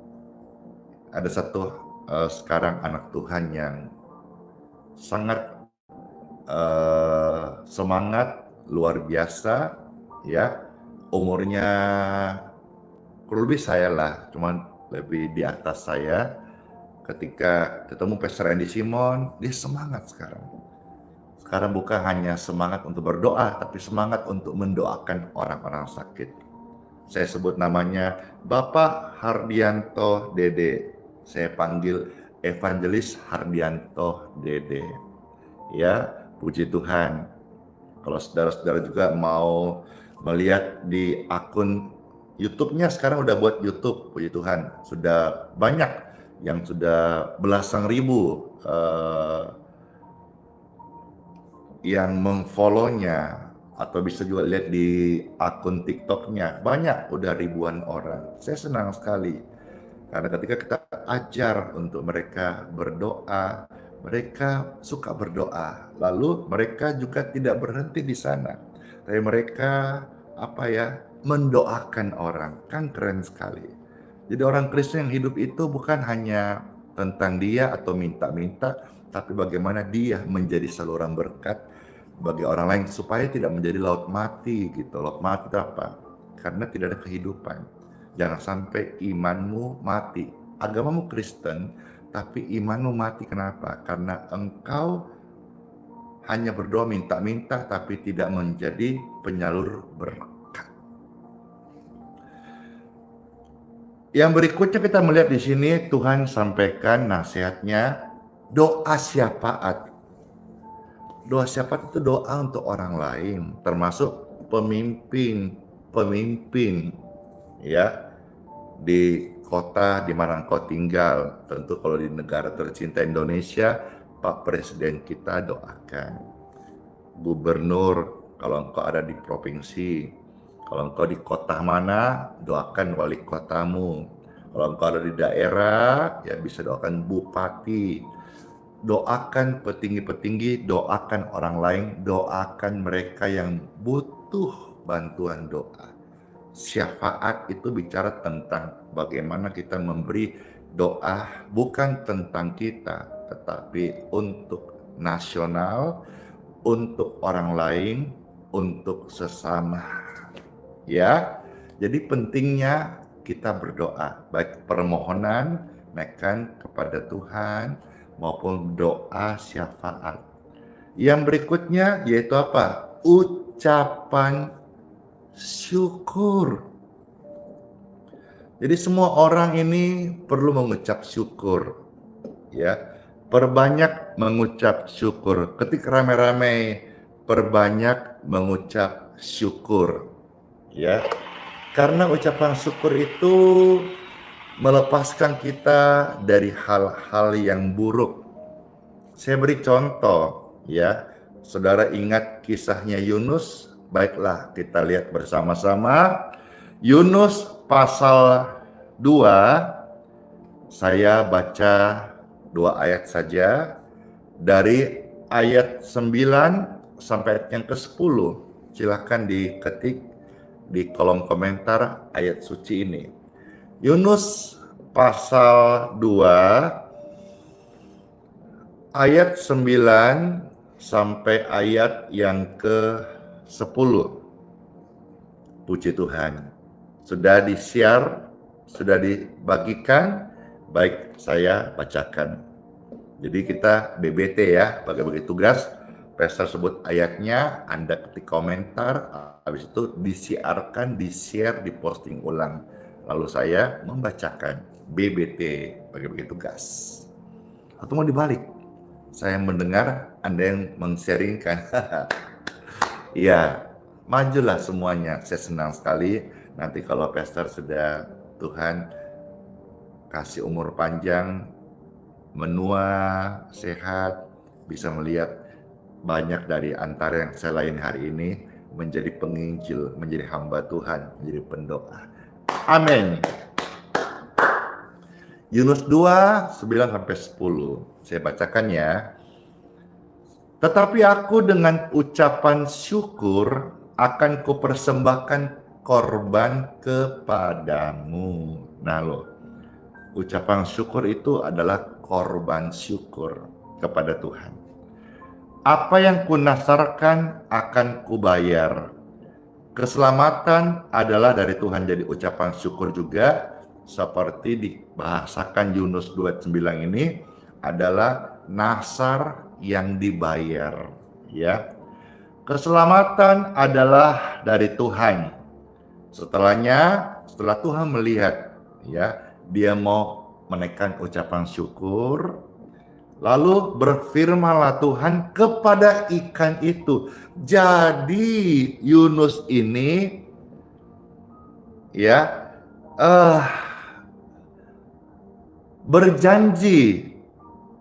ada satu sekarang anak Tuhan yang sangat semangat, luar biasa, ya, umurnya kurang lebih saya lah, cuman lebih di atas saya. Ketika ketemu Pastor Andy Simon, dia semangat sekarang. Sekarang bukan hanya semangat untuk berdoa, tapi semangat untuk mendoakan orang-orang sakit. Saya sebut namanya Bapak Hardianto Dede. Saya panggil Evangelis Hardianto Dede. Ya, puji Tuhan. Kalau saudara-saudara juga mau melihat di akun YouTube-nya, sekarang udah buat YouTube, puji Tuhan. Sudah banyak yang sudah belasan ribu yang meng-follow-nya, atau bisa juga lihat di akun TikTok-nya, banyak, udah ribuan orang. Saya senang sekali karena ketika kita ajar untuk mereka berdoa, mereka suka berdoa. Lalu mereka juga tidak berhenti di sana, tapi mereka mendoakan orang. Kan keren sekali. Jadi orang Kristen yang hidup itu bukan hanya tentang dia atau minta-minta, tapi bagaimana dia menjadi saluran berkat bagi orang lain supaya tidak menjadi laut mati gitu. Laut mati itu apa? Karena tidak ada kehidupan. Jangan sampai imanmu mati. Agamamu Kristen, tapi imanmu mati. Kenapa? Karena engkau hanya berdoa minta-minta tapi tidak menjadi penyalur berkat. Yang berikutnya kita melihat di sini Tuhan sampaikan nasihatnya, doa syafaat. Doa syafaat itu doa untuk orang lain, termasuk pemimpin ya di kota di mana engkau tinggal. Tentu kalau di negara tercinta Indonesia, Pak Presiden kita doakan. Gubernur kalau engkau ada di provinsi, kalau engkau di kota mana, doakan wali kotamu. Kalau engkau ada di daerah, ya bisa doakan bupati. Doakan petinggi-petinggi, doakan orang lain, doakan mereka yang butuh bantuan doa. Syafaat itu bicara tentang bagaimana kita memberi doa bukan tentang kita, tetapi untuk nasional, untuk orang lain, untuk sesama. Ya, jadi pentingnya kita berdoa, baik permohonan naikkan kepada Tuhan maupun doa syafaat. Yang berikutnya yaitu apa? Ucapan syukur. Jadi semua orang ini perlu mengucap syukur. Ya, perbanyak mengucap syukur. Ketika ramai-ramai, perbanyak mengucap syukur. Ya, karena ucapan syukur itu melepaskan kita dari hal-hal yang buruk. Saya beri contoh, ya. Saudara ingat kisahnya Yunus? Baiklah, kita lihat bersama-sama. Yunus pasal 2, saya baca 2 ayat saja. Dari ayat 9 sampai ayat yang ke-10. Silahkan diketik di kolom komentar ayat suci ini. Yunus pasal 2 ayat 9 sampai ayat yang ke-10. Puji Tuhan. Sudah di-share, sudah dibagikan, baik saya bacakan. Jadi kita BBT ya, bagi-bagi tugas. Pastor sebut ayatnya, Anda ketik komentar, habis itu disiarkan, di-share, diposting ulang. Lalu saya membacakan BBT bagi-bagi tugas. Atau mau dibalik, saya mendengar Anda yang men-sharingkan. Ya, majulah semuanya. Saya senang sekali. Nanti kalau pastor sudah Tuhan kasih umur panjang, menua, sehat, bisa melihat banyak dari antara yang saya layani hari ini menjadi penginjil, menjadi hamba Tuhan, menjadi pendoa. Amin. Yunus 2, 9-10. Saya bacakan ya. Tetapi aku dengan ucapan syukur akan kupersembahkan korban kepadamu. Nah loh, ucapan syukur itu adalah korban syukur kepada Tuhan. Apa yang kunasarkan akan kubayar. Keselamatan adalah dari Tuhan, jadi ucapan syukur juga seperti dibahasakan Yunus 2:9 ini adalah nasar yang dibayar, ya. Keselamatan adalah dari Tuhan. Setelah Tuhan melihat, ya, dia mau menaikkan ucapan syukur, lalu berfirmanlah Tuhan kepada ikan itu. Jadi Yunus ini, ya, berjanji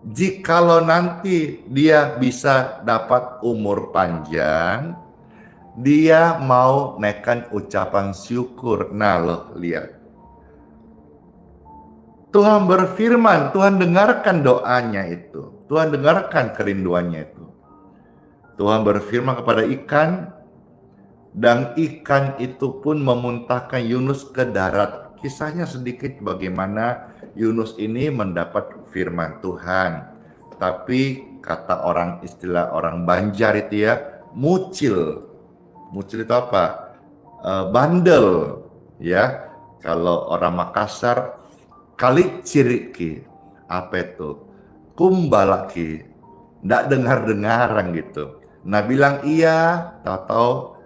jikalau nanti dia bisa dapat umur panjang, dia mau naikkan ucapan syukur. Nah loh, lihat. Tuhan berfirman, Tuhan dengarkan doanya itu. Tuhan dengarkan kerinduannya itu. Tuhan berfirman kepada ikan, dan ikan itu pun memuntahkan Yunus ke darat. Kisahnya sedikit bagaimana Yunus ini mendapat firman Tuhan. Tapi kata istilah orang Banjar itu ya, mucil. Mucil itu apa? Bandel, ya. Kalau orang Makassar, kali ciriki, apa itu? Kumbalaki, ndak dengar-dengaran gitu. Nah bilang iya, tahu-tahu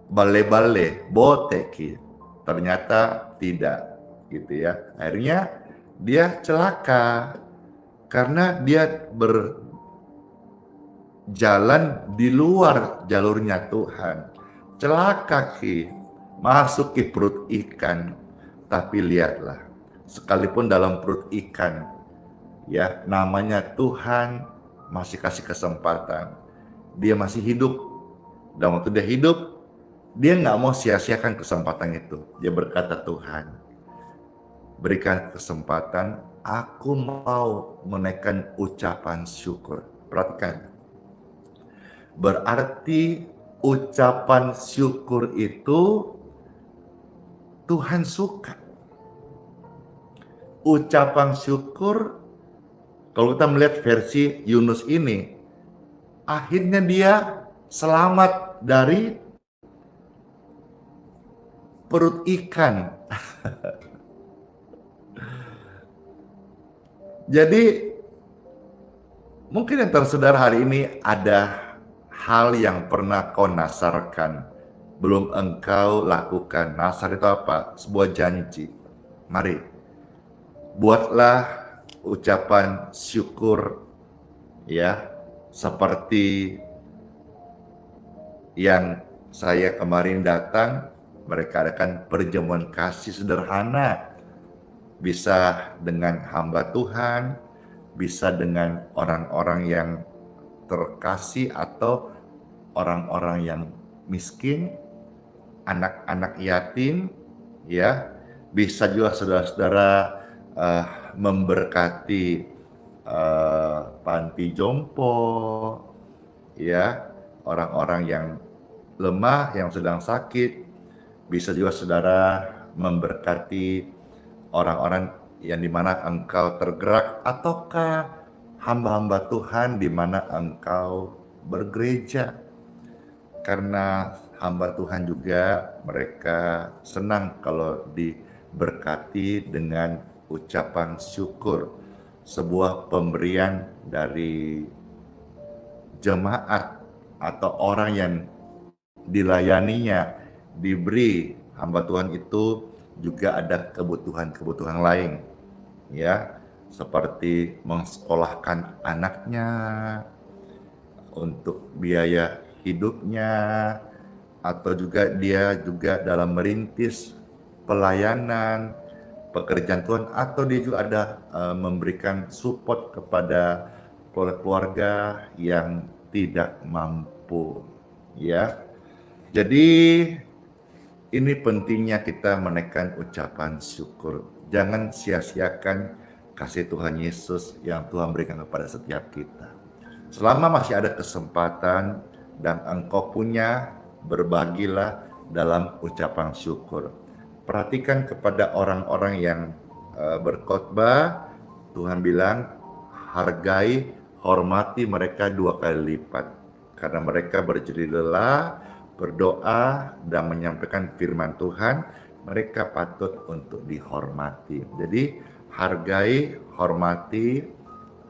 bale-bale, boteki. Ternyata tidak, gitu ya. Akhirnya dia celaka karena dia berjalan di luar jalurnya Tuhan. Celaka ki, masuk ke perut ikan. Tapi lihatlah, sekalipun dalam perut ikan, ya namanya Tuhan masih kasih kesempatan. Dia masih hidup. Dan waktu dia hidup, dia nggak mau sia-siakan kesempatan itu. Dia berkata, Tuhan, berikan kesempatan, aku mau menaikkan ucapan syukur. Perhatikan, berarti ucapan syukur itu Tuhan suka. Ucapan syukur, kalau kita melihat versi Yunus ini, akhirnya dia selamat dari perut ikan. Jadi mungkin yang tersaudara hari ini ada hal yang pernah kau nasarkan, belum engkau lakukan. Nasar itu apa? Sebuah janji. Mari, buatlah ucapan syukur, ya, seperti yang saya kemarin datang. Mereka adakan perjamuan kasih sederhana, bisa dengan hamba Tuhan, bisa dengan orang-orang yang terkasih atau orang-orang yang miskin, anak-anak yatim, ya, bisa juga saudara-saudara memberkati panti jompo, ya, orang-orang yang lemah, yang sedang sakit. Bisa juga saudara memberkati orang-orang yang dimana engkau tergerak, ataukah hamba-hamba Tuhan di mana engkau bergereja. Karena hamba Tuhan juga mereka senang kalau diberkati dengan ucapan syukur, sebuah pemberian dari jemaat atau orang yang dilayaninya, diberi. Hamba Tuhan itu juga ada kebutuhan-kebutuhan lain, ya, seperti mensekolahkan anaknya, untuk biaya hidupnya, atau juga dia juga dalam merintis pelayanan pekerjaan Tuhan, atau dia juga ada memberikan support kepada keluarga yang tidak mampu, ya. Jadi ini pentingnya kita menaikkan ucapan syukur. Jangan sia-siakan kasih Tuhan Yesus yang Tuhan berikan kepada setiap kita. Selama masih ada kesempatan dan engkau punya, berbagilah dalam ucapan syukur. Perhatikan kepada orang-orang yang berkhotbah, Tuhan bilang, hargai, hormati mereka 2 kali lipat. Karena mereka berjerih lelah, berdoa, dan menyampaikan firman Tuhan, mereka patut untuk dihormati. Jadi hargai, hormati,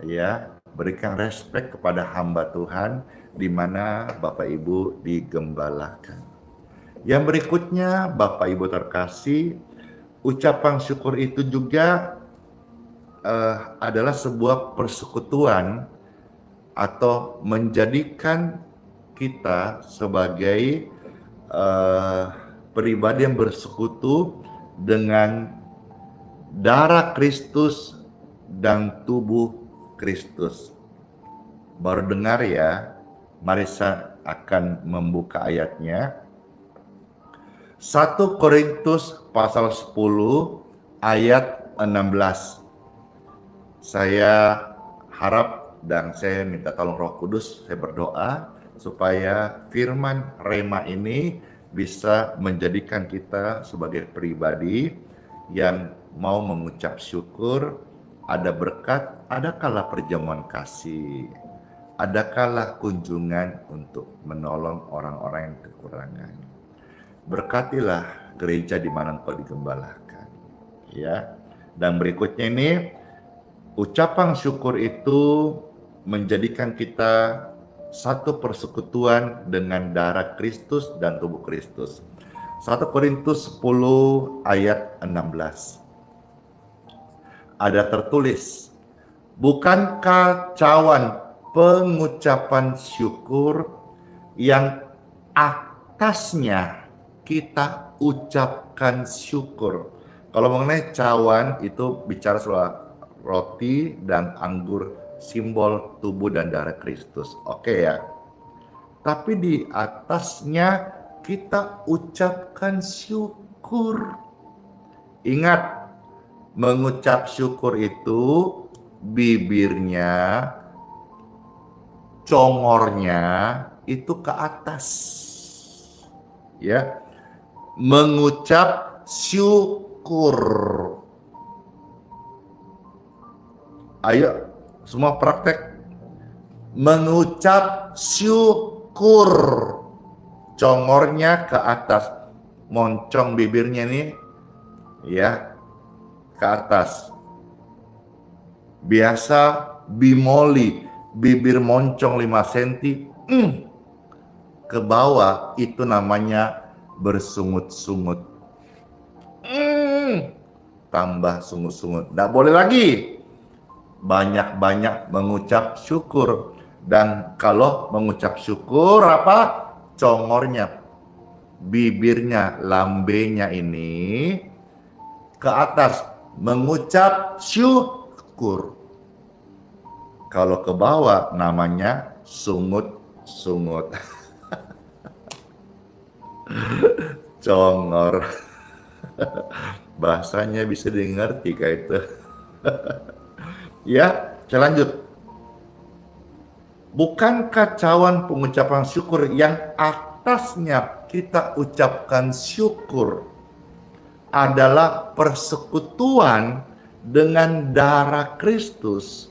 ya, berikan respek kepada hamba Tuhan di mana Bapak Ibu digembalakan. Yang berikutnya, Bapak Ibu terkasih, ucapan syukur itu juga adalah sebuah persekutuan atau menjadikan kita sebagai pribadi yang bersekutu dengan darah Kristus dan tubuh Kristus. Baru dengar ya, mari saya akan membuka ayatnya. 1 Korintus pasal 10 ayat 16. Saya harap dan saya minta tolong Roh Kudus, saya berdoa supaya firman Rema ini bisa menjadikan kita sebagai pribadi yang mau mengucap syukur, ada berkat, ada kala perjamuan kasih. Adakanlah kunjungan untuk menolong orang-orang yang kekurangan. Berkatilah gereja di mana engkau digembalakan. Ya. Dan berikutnya ini, ucapan syukur itu menjadikan kita satu persekutuan dengan darah Kristus dan tubuh Kristus. 1 Korintus 10 ayat 16. Ada tertulis, bukankah cawan pengucapan syukur yang atasnya kita ucapkan syukur. Kalau mengenai cawan itu bicara soal roti dan anggur, simbol tubuh dan darah Kristus. Oke ya. Tapi di atasnya kita ucapkan syukur. Ingat, mengucap syukur itu bibirnya, congornya itu ke atas. Ya. Mengucap syukur. Ayo semua praktek. Mengucap syukur. Congornya ke atas. Moncong bibirnya nih ya ke atas. Biasa bimoli, bibir moncong 5 cm ke bawah, itu namanya bersungut-sungut. Tambah sungut-sungut. Nggak boleh lagi. Banyak-banyak mengucap syukur. Dan kalau mengucap syukur apa? Congornya, bibirnya, lambenya ini ke atas. Mengucap syukur. Kalau ke bawah namanya sungut-sungut. Congor. Bahasanya bisa dimengerti kayak itu. Ya, saya lanjut. Bukankah cawan pengucapan syukur yang atasnya kita ucapkan syukur adalah persekutuan dengan darah Kristus?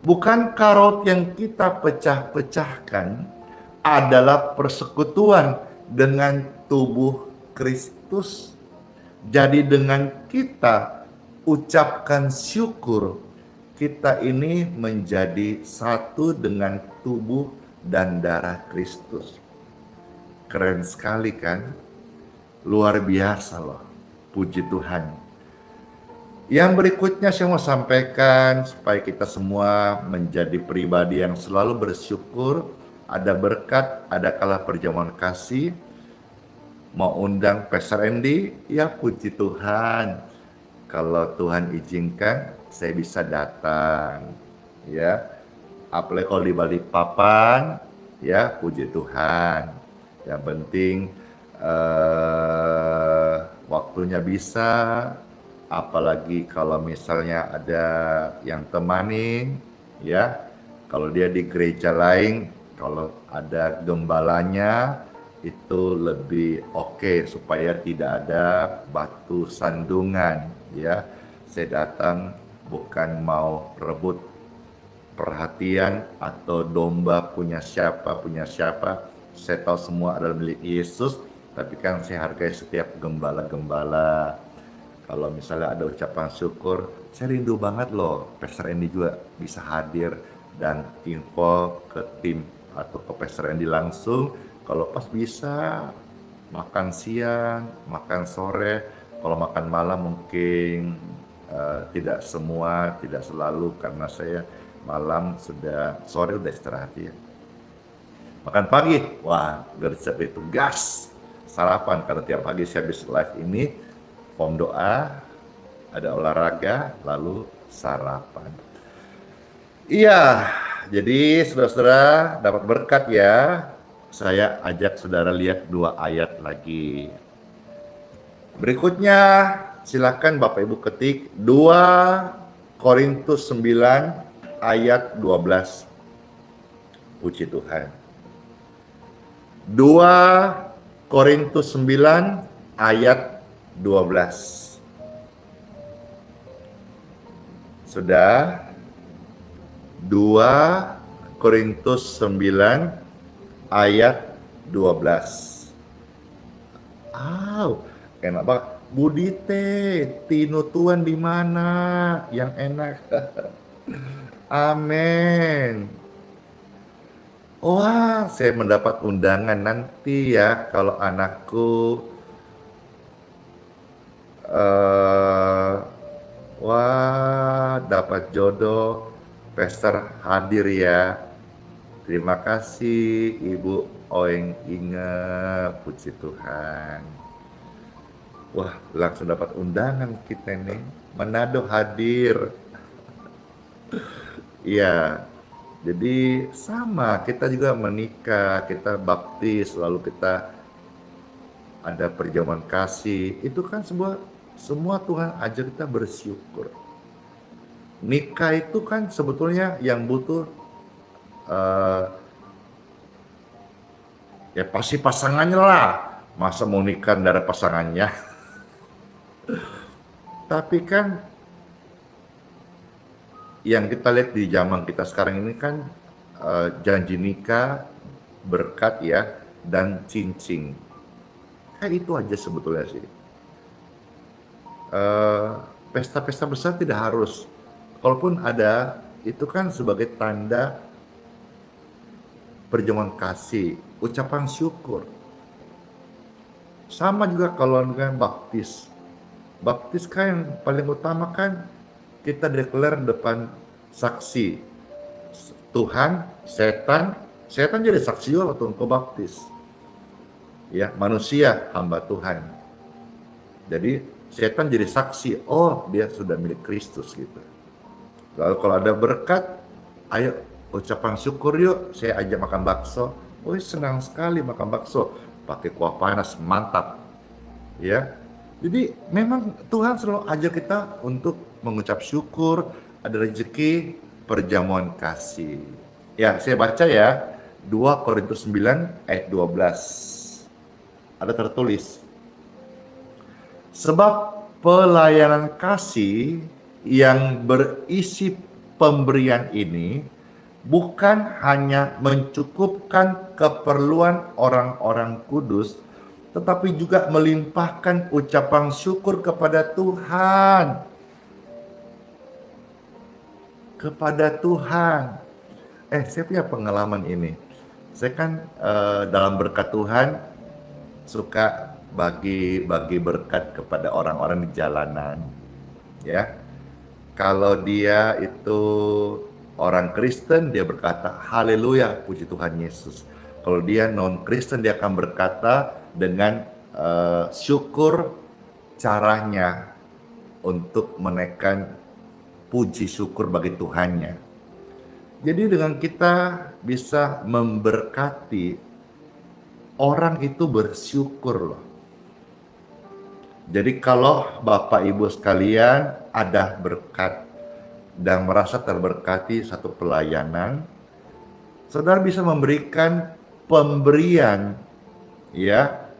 Bukankah roti yang kita pecah-pecahkan adalah persekutuan dengan tubuh Kristus? Jadi dengan kita ucapkan syukur, kita ini menjadi satu dengan tubuh dan darah Kristus. Keren sekali kan? Luar biasa loh. Puji Tuhan. Yang berikutnya saya mau sampaikan supaya kita semua menjadi pribadi yang selalu bersyukur. Ada berkat, ada kala perjamuan kasih. Mau undang Pastor Andy? Ya puji Tuhan. Kalau Tuhan izinkan, saya bisa datang. Ya, apalagi kalau di Balikpapan, ya puji Tuhan. Yang penting waktunya bisa. Apalagi kalau misalnya ada yang temanin, ya. Kalau dia di gereja lain, kalau ada gembalanya, itu lebih oke supaya tidak ada batu sandungan, ya. Saya datang bukan mau rebut perhatian atau domba punya siapa. Saya tahu semua adalah milik Yesus, tapi kan saya hargai setiap gembala-gembala. Kalau misalnya ada ucapan syukur, saya rindu banget loh Pastor Andy juga bisa hadir dan info ke tim atau ke Pastor Andy langsung. Kalau pas bisa makan siang, makan sore, kalau makan malam mungkin tidak semua, tidak selalu karena saya malam sore udah istirahat ya. Makan pagi, wah gercep itu gas. Sarapan karena tiap pagi saya habis live ini, form doa, ada olahraga, lalu sarapan. Iya, jadi saudara-saudara dapat berkat ya. Saya ajak saudara lihat 2 ayat lagi. Berikutnya silakan Bapak Ibu ketik 2 Korintus 9 ayat 12. Puji Tuhan. 2 Korintus 9 ayat 12. Sudah? 2 Korintus 9 ayat 12. Enak banget. Budi Tino Tuhan di mana? Yang enak. Amin. Wah, saya mendapat undangan nanti ya kalau anakku dapat jodoh. Pastor hadir ya. Terima kasih Ibu Oeng Inge, puji Tuhan. Wah, langsung dapat undangan kita nih. Manado hadir. Iya. Jadi sama, kita juga menikah, kita baptis, lalu kita ada perjamuan kasih. Itu kan semua Tuhan ajar kita bersyukur. Nikah itu kan sebetulnya yang butuh ya pasti pasangannya lah. Masa mau nikah dari pasangannya? Tapi kan yang kita lihat di zaman kita sekarang ini kan janji nikah, berkat ya, dan cincin. Kayak itu aja sebetulnya sih. Pesta-pesta besar tidak harus. Kalaupun ada, itu kan sebagai tanda perjamuan kasih, ucapan syukur. Sama juga kalau dengan baptis. Baptis kan yang paling utama kan kita declare depan saksi. Tuhan, setan jadi saksi waktu engkau baptis. Ya, manusia hamba Tuhan. Jadi setan jadi saksi, oh dia sudah milik Kristus gitu. Lalu kalau ada berkat, ayo ucapan syukur yuk, saya ajak makan bakso. Oh senang sekali makan bakso, pakai kuah panas, mantap. Ya, jadi memang Tuhan selalu ajak kita untuk mengucap syukur, ada rezeki, perjamuan kasih. Ya, saya baca ya, 2 Korintus 9 ayat 12. Ada tertulis, sebab pelayanan kasih yang berisi pemberian ini bukan hanya mencukupkan keperluan orang-orang kudus, tetapi juga melimpahkan ucapan syukur kepada Tuhan. Kepada Tuhan. Saya punya pengalaman ini. Saya kan dalam berkat Tuhan suka bagi berkat kepada orang-orang di jalanan. Ya. Kalau dia itu orang Kristen, dia berkata, haleluya, puji Tuhan Yesus. Kalau dia non-Kristen, dia akan berkata dengan syukur caranya untuk menaikkan puji syukur bagi Tuhannya. Jadi dengan kita bisa memberkati, orang itu bersyukur loh. Jadi kalau Bapak Ibu sekalian ada berkat dan merasa terberkati satu pelayanan, saudara bisa memberikan pemberian ya,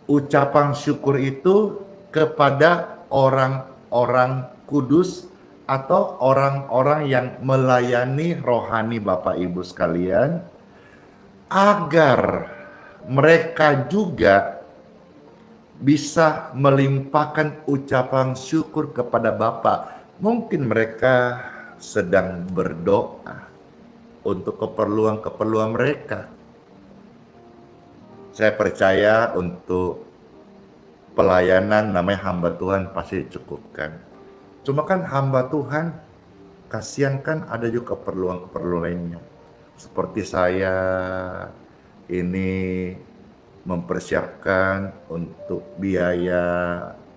ucapan syukur itu kepada orang-orang kudus atau orang-orang yang melayani rohani Bapak Ibu sekalian, agar mereka juga bisa melimpahkan ucapan syukur kepada Bapa. Mungkin mereka sedang berdoa untuk keperluan-keperluan mereka. Saya percaya untuk pelayanan namanya hamba Tuhan pasti dicukupkan. Cuma kan hamba Tuhan, kasihan kan ada juga keperluan-keperluan lainnya. Seperti saya ini mempersiapkan untuk biaya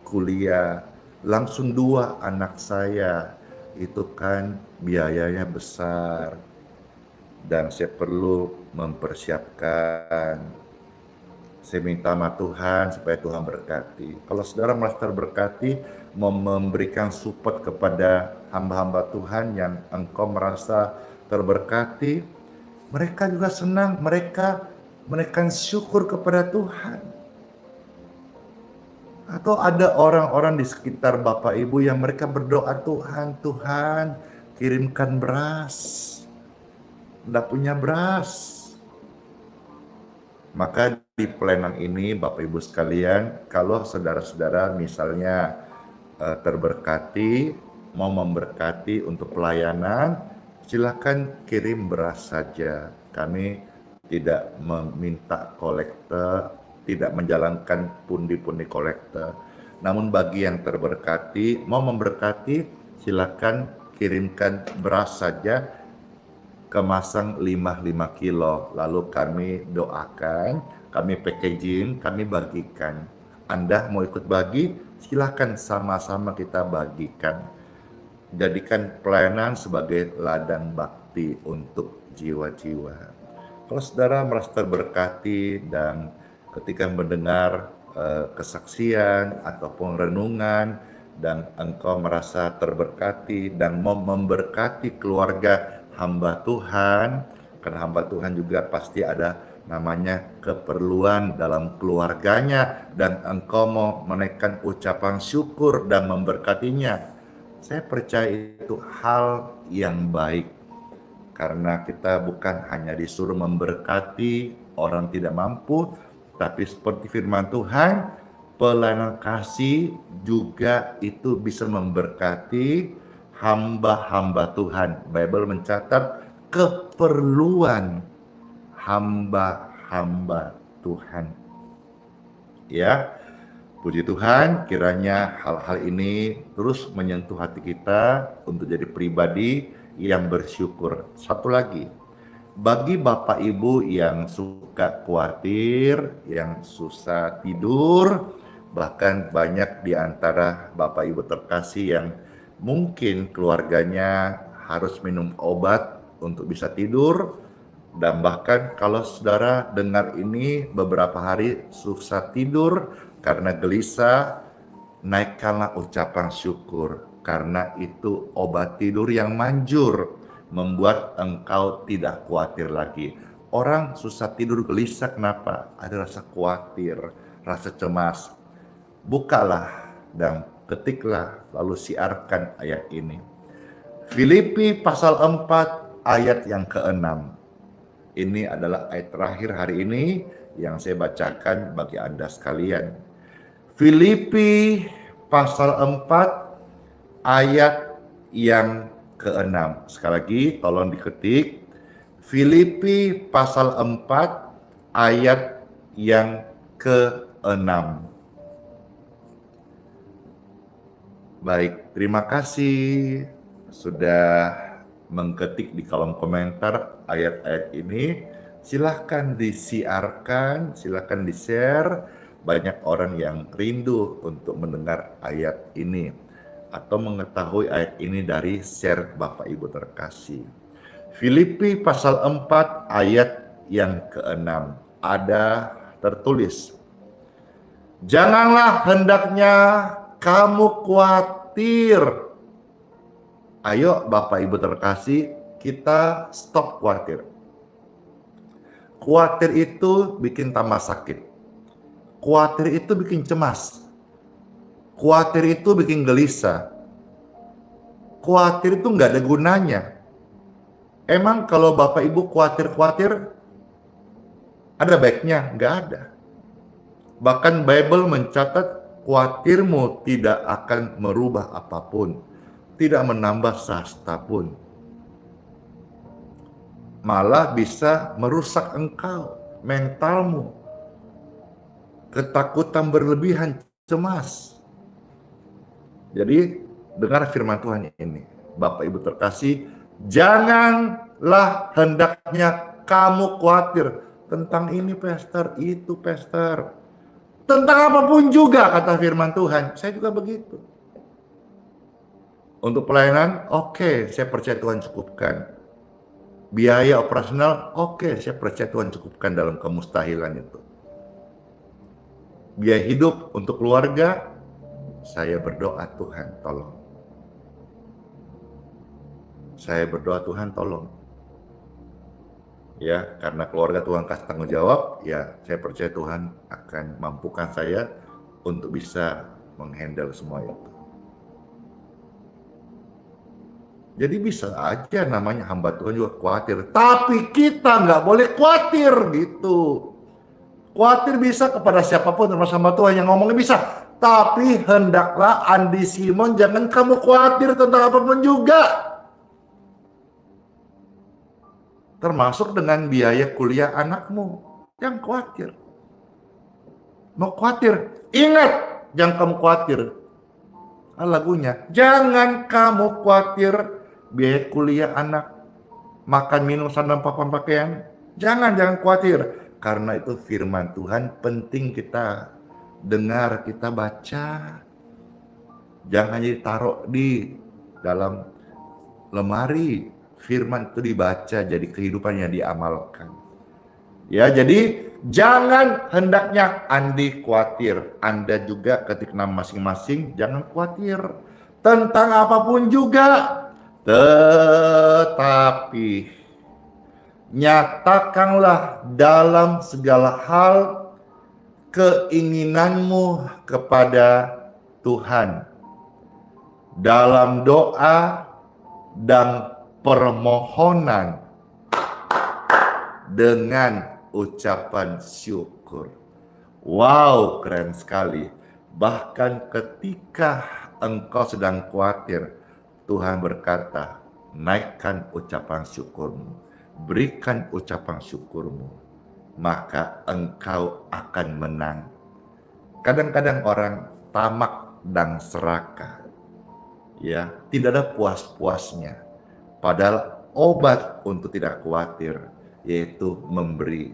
kuliah langsung 2 anak saya, itu kan biayanya besar dan saya perlu mempersiapkan. Saya minta sama Tuhan supaya Tuhan berkati. Kalau saudara merasa terberkati, mau memberikan support kepada hamba-hamba Tuhan yang engkau merasa terberkati, mereka juga senang, mereka menaikkan syukur kepada Tuhan. Atau ada orang-orang di sekitar Bapak Ibu yang mereka berdoa, Tuhan kirimkan beras. nggak punya beras. Maka di pelayanan ini Bapak Ibu sekalian, kalau saudara-saudara misalnya terberkati, mau memberkati untuk pelayanan, silakan kirim beras saja. Kami tidak meminta kolektor, tidak menjalankan pundi-pundi kolektor. Namun bagi yang terberkati, mau memberkati, silakan kirimkan beras saja kemasan 5 kilo. Lalu kami doakan, kami packaging, kami bagikan. Anda mau ikut bagi, silakan sama-sama kita bagikan. Jadikan pelayanan sebagai ladang bakti untuk jiwa-jiwa. Kalau saudara merasa terberkati dan ketika mendengar kesaksian ataupun renungan dan engkau merasa terberkati dan mau memberkati keluarga hamba Tuhan, karena hamba Tuhan juga pasti ada namanya keperluan dalam keluarganya dan engkau mau menaikkan ucapan syukur dan memberkatinya, saya percaya itu hal yang baik, karena kita bukan hanya disuruh memberkati orang tidak mampu, tapi seperti firman Tuhan, pelayanan kasih juga itu bisa memberkati hamba-hamba Tuhan. Bible mencatat keperluan hamba-hamba Tuhan. Ya, puji Tuhan, kiranya hal-hal ini terus menyentuh hati kita untuk jadi pribadi yang bersyukur. Satu lagi, bagi Bapak Ibu yang suka khawatir, yang susah tidur, bahkan banyak di antara Bapak Ibu terkasih yang mungkin keluarganya harus minum obat untuk bisa tidur, dan bahkan kalau saudara dengar ini beberapa hari susah tidur karena gelisah, naikkanlah ucapan syukur, karena itu obat tidur yang manjur, membuat engkau tidak khawatir lagi. Orang susah tidur gelisah kenapa? Ada rasa khawatir, rasa cemas. Bukalah dan ketiklah, lalu siarkan ayat ini. Filipi pasal 4 ayat yang ke-6. Ini adalah ayat terakhir hari ini yang saya bacakan bagi Anda sekalian. Filipi pasal 4 ayat yang ke-6. Sekali lagi tolong diketik. Filipi pasal 4 ayat yang ke-6. Baik, terima kasih sudah mengketik di kolom komentar ayat-ayat ini. Silahkan disiarkan, silahkan di-share. Banyak orang yang rindu untuk mendengar ayat ini atau mengetahui ayat ini dari share Bapak Ibu terkasih. Filipi pasal 4 ayat yang ke-6 ada tertulis, janganlah hendaknya kamu khawatir. Ayo Bapak Ibu terkasih, kita stop khawatir. Khawatir itu bikin tambah sakit. Khawatir itu bikin cemas. Khawatir itu bikin gelisah. Khawatir itu nggak ada gunanya. Emang kalau Bapak Ibu khawatir-khawatir, ada baiknya? Nggak ada. Bahkan Bible mencatat khawatirmu tidak akan merubah apapun, tidak menambah sehasta pun. Malah bisa merusak engkau, mentalmu. Ketakutan berlebihan, cemas. Jadi dengar firman Tuhan ini, Bapak Ibu terkasih, janganlah hendaknya kamu khawatir tentang ini pastor, itu pastor. Tentang apapun juga kata firman Tuhan, saya juga begitu. Untuk pelayanan, oke, saya percaya Tuhan cukupkan. Biaya operasional, oke, saya percaya Tuhan cukupkan dalam kemustahilan itu. Biaya hidup untuk keluarga, saya berdoa Tuhan tolong. Saya berdoa Tuhan tolong. Ya, karena keluarga Tuhan kasih tanggung jawab, ya saya percaya Tuhan akan mampukan saya untuk bisa menghandle semua itu. Jadi bisa aja namanya hamba Tuhan juga khawatir. Tapi kita nggak boleh khawatir gitu. Khawatir bisa kepada siapapun termasuk hamba Tuhan yang ngomongnya bisa. Tapi hendaklah Andi Simon jangan kamu khawatir tentang apapun juga. Termasuk dengan biaya kuliah anakmu. Jangan khawatir. Mau khawatir, ingat jangan kamu khawatir. Lagunya, jangan kamu khawatir biaya kuliah anak, makan minum sandang papan pakaian. Jangan khawatir. Karena itu firman Tuhan penting kita dengar, kita baca. Jangan hanya ditaruh di dalam lemari. Firman itu dibaca jadi kehidupan yang diamalkan. Ya, jadi jangan hendaknya Andi khawatir. Anda juga ketika masing-masing jangan khawatir tentang apapun juga. Tetapi nyatakanlah dalam segala hal keinginanmu kepada Tuhan dalam doa dan permohonan dengan ucapan syukur. Wow, keren sekali. Bahkan ketika engkau sedang khawatir, Tuhan berkata, naikkan ucapan syukurmu, berikan ucapan syukurmu, maka engkau akan menang. Kadang-kadang orang tamak dan serakah, ya, tidak ada puas-puasnya. Padahal obat untuk tidak khawatir yaitu memberi,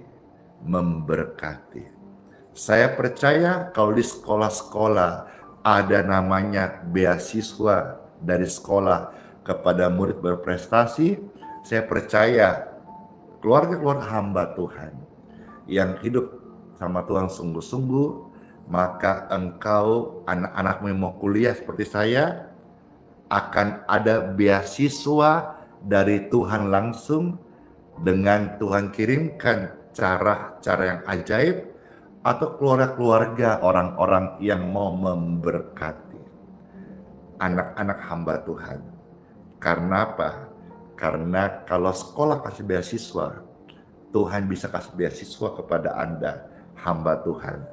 memberkati. Saya percaya kalau di sekolah-sekolah ada namanya beasiswa dari sekolah kepada murid berprestasi, saya percaya keluarga-keluarga hamba Tuhan yang hidup sama Tuhan sungguh-sungguh, maka engkau, anak-anakmu yang mau kuliah seperti saya, akan ada beasiswa dari Tuhan langsung, dengan Tuhan kirimkan cara-cara yang ajaib, atau keluarga-keluarga orang-orang yang mau memberkati anak-anak hamba Tuhan. Karena apa? Karena kalau sekolah kasih beasiswa, Tuhan bisa kasih beasiswa kepada Anda, hamba Tuhan.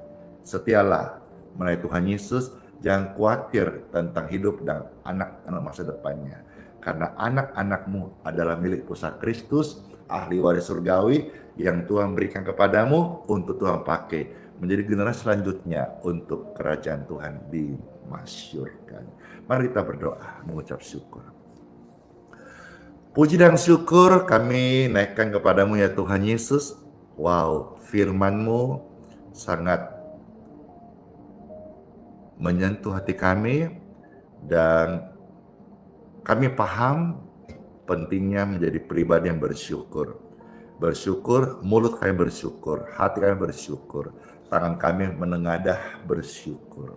Setialah melalui Tuhan Yesus, jangan khawatir tentang hidup dan anak-anak masa depannya. Karena anak-anakmu adalah milik pusat Kristus, ahli waris surgawi yang Tuhan berikan kepadamu untuk Tuhan pakai menjadi generasi selanjutnya untuk kerajaan Tuhan dimasyurkan. Mari kita berdoa, mengucap syukur. Puji dan syukur kami naikkan kepadamu ya Tuhan Yesus. Wow, firman-Mu sangat menyentuh hati kami dan kami paham pentingnya menjadi pribadi yang bersyukur. Bersyukur, mulut kami bersyukur, hati kami bersyukur, tangan kami menengadah bersyukur.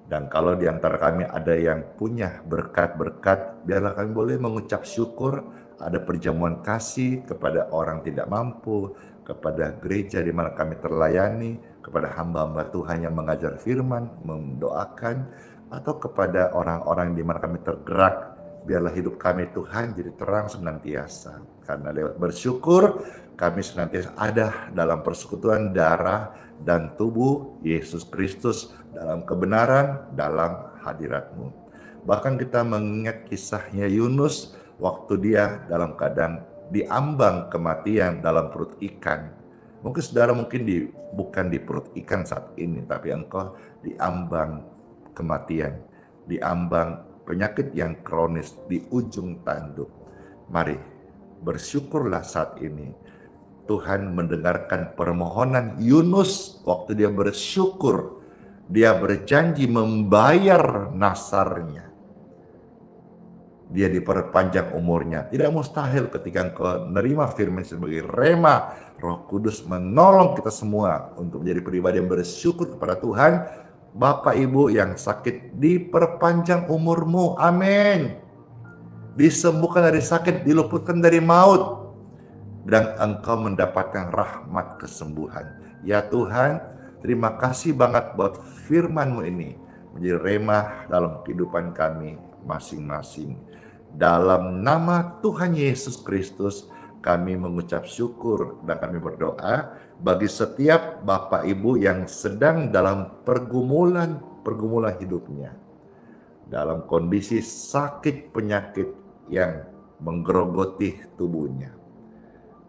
Dan kalau di antara kami ada yang punya berkat-berkat, biarlah kami boleh mengucap syukur, ada perjamuan kasih kepada orang tidak mampu, kepada gereja di mana kami terlayani, kepada hamba-hamba Tuhan yang mengajar firman, mendoakan, atau kepada orang-orang di mana kami tergerak. Biarlah hidup kami Tuhan jadi terang senantiasa. Karena lewat bersyukur kami senantiasa ada dalam persekutuan darah dan tubuh Yesus Kristus dalam kebenaran, dalam hadirat-Mu. Bahkan kita mengingat kisahnya Yunus waktu dia dalam keadaan diambang kematian dalam perut ikan. Mungkin saudara bukan di perut ikan saat ini, tapi engkau diambang kematian, diambang penyakit yang kronis di ujung tanduk. Mari bersyukurlah saat ini. Tuhan mendengarkan permohonan Yunus waktu dia bersyukur. Dia berjanji membayar nasarnya. Dia diperpanjang umurnya. Tidak mustahil ketika engkau menerima firman sebagai rema. Roh Kudus menolong kita semua untuk menjadi pribadi yang bersyukur kepada Tuhan. Bapak Ibu yang sakit, diperpanjang umurmu, amin. Disembuhkan dari sakit, diluputkan dari maut, dan engkau mendapatkan rahmat kesembuhan. Ya Tuhan, terima kasih banget buat firman-Mu ini menjadi remah dalam kehidupan kami masing-masing. Dalam nama Tuhan Yesus Kristus, kami mengucap syukur dan kami berdoa bagi setiap Bapak Ibu yang sedang dalam pergumulan hidupnya, dalam kondisi sakit penyakit yang menggerogoti tubuhnya.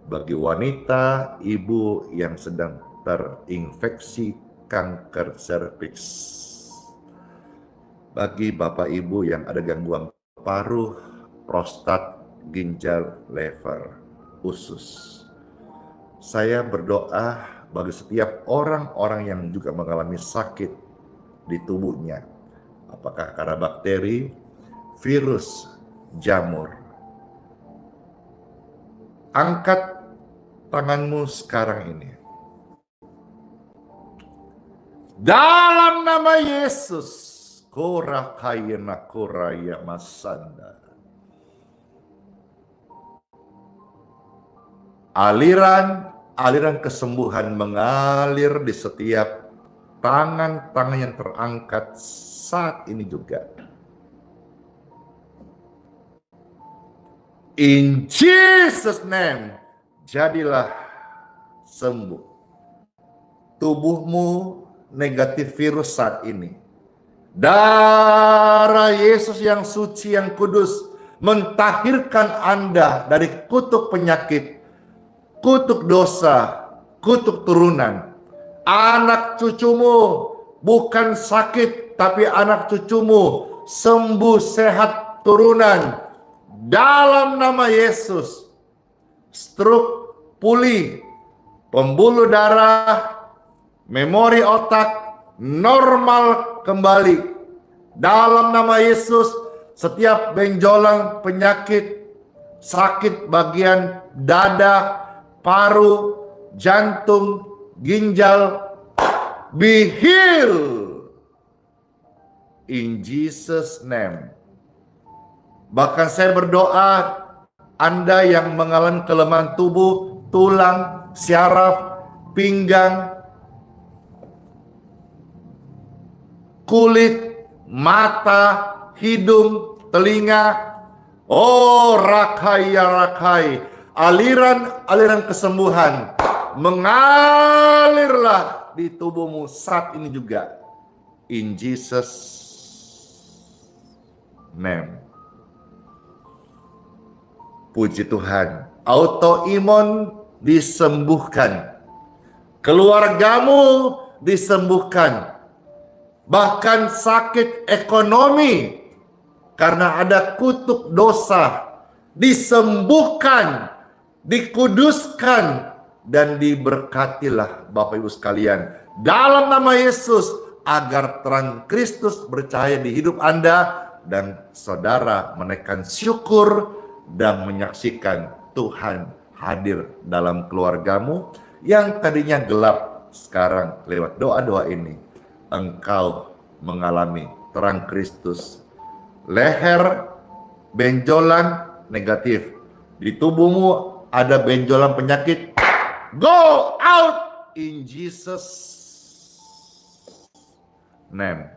Bagi wanita, ibu yang sedang terinfeksi kanker serviks. Bagi Bapak Ibu yang ada gangguan paru, prostat, ginjal, lever, usus. Saya berdoa bagi setiap orang-orang yang juga mengalami sakit di tubuhnya. Apakah karena bakteri, virus, jamur. Angkat tanganmu sekarang ini. Dalam nama Yesus, korakayena koraya masanda. Aliran kesembuhan mengalir di setiap tangan-tangan yang terangkat saat ini juga. In Jesus' name, jadilah sembuh. Tubuhmu negatif virus saat ini. Darah Yesus yang suci, yang kudus, mentahirkan Anda dari kutuk penyakit, kutuk dosa, kutuk turunan. Anak cucumu bukan sakit, tapi anak cucumu sembuh, sehat, turunan. Dalam nama Yesus, stroke pulih, pembuluh darah, memori otak normal kembali. Dalam nama Yesus, setiap benjolan penyakit, sakit bagian dada, paru, jantung, ginjal, be healed in Jesus' name. Bahkan saya berdoa, Anda yang mengalami kelemahan tubuh, tulang, syaraf, pinggang, kulit, mata, hidung, telinga, oh rakai, aliran kesembuhan mengalirlah di tubuhmu saat ini juga. In Jesus' name. Puji Tuhan, autoimun disembuhkan, keluargamu disembuhkan, bahkan sakit ekonomi karena ada kutuk dosa disembuhkan, dikuduskan, dan diberkatilah Bapak Ibu sekalian dalam nama Yesus, agar terang Kristus bercahaya di hidup Anda dan saudara menaikkan syukur dan menyaksikan Tuhan hadir dalam keluargamu yang tadinya gelap. Sekarang lewat doa-doa ini engkau mengalami terang Kristus. Leher benjolan negatif, di tubuhmu ada benjolan penyakit, go out in Jesus' name.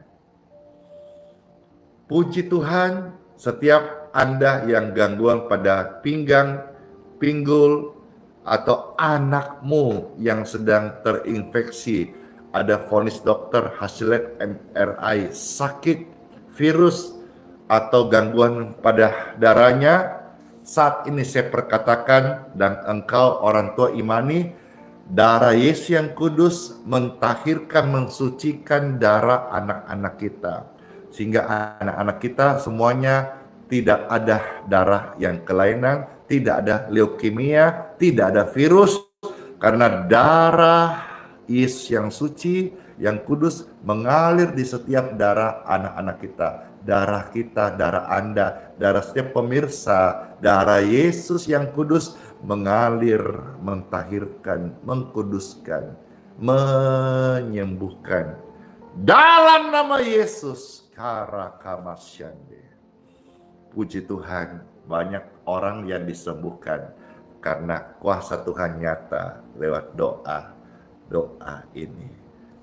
Puji Tuhan, setiap Anda yang gangguan pada pinggang, pinggul, atau anakmu yang sedang terinfeksi, ada vonis dokter hasil MRI sakit, virus, atau gangguan pada darahnya, saat ini saya perkatakan dan engkau orang tua imani, darah Yesus yang kudus mentahirkan, mensucikan darah anak-anak kita. Sehingga anak-anak kita semuanya tidak ada darah yang kelainan, tidak ada leukemia, tidak ada virus, karena darah Yesus yang suci, yang kudus mengalir di setiap darah anak-anak kita. Darah kita, darah Anda, darah setiap pemirsa, darah Yesus yang kudus mengalir, mentahirkan, mengkuduskan, menyembuhkan. Dalam nama Yesus, Karakamasyande. Puji Tuhan, banyak orang yang disembuhkan karena kuasa Tuhan nyata lewat doa ini.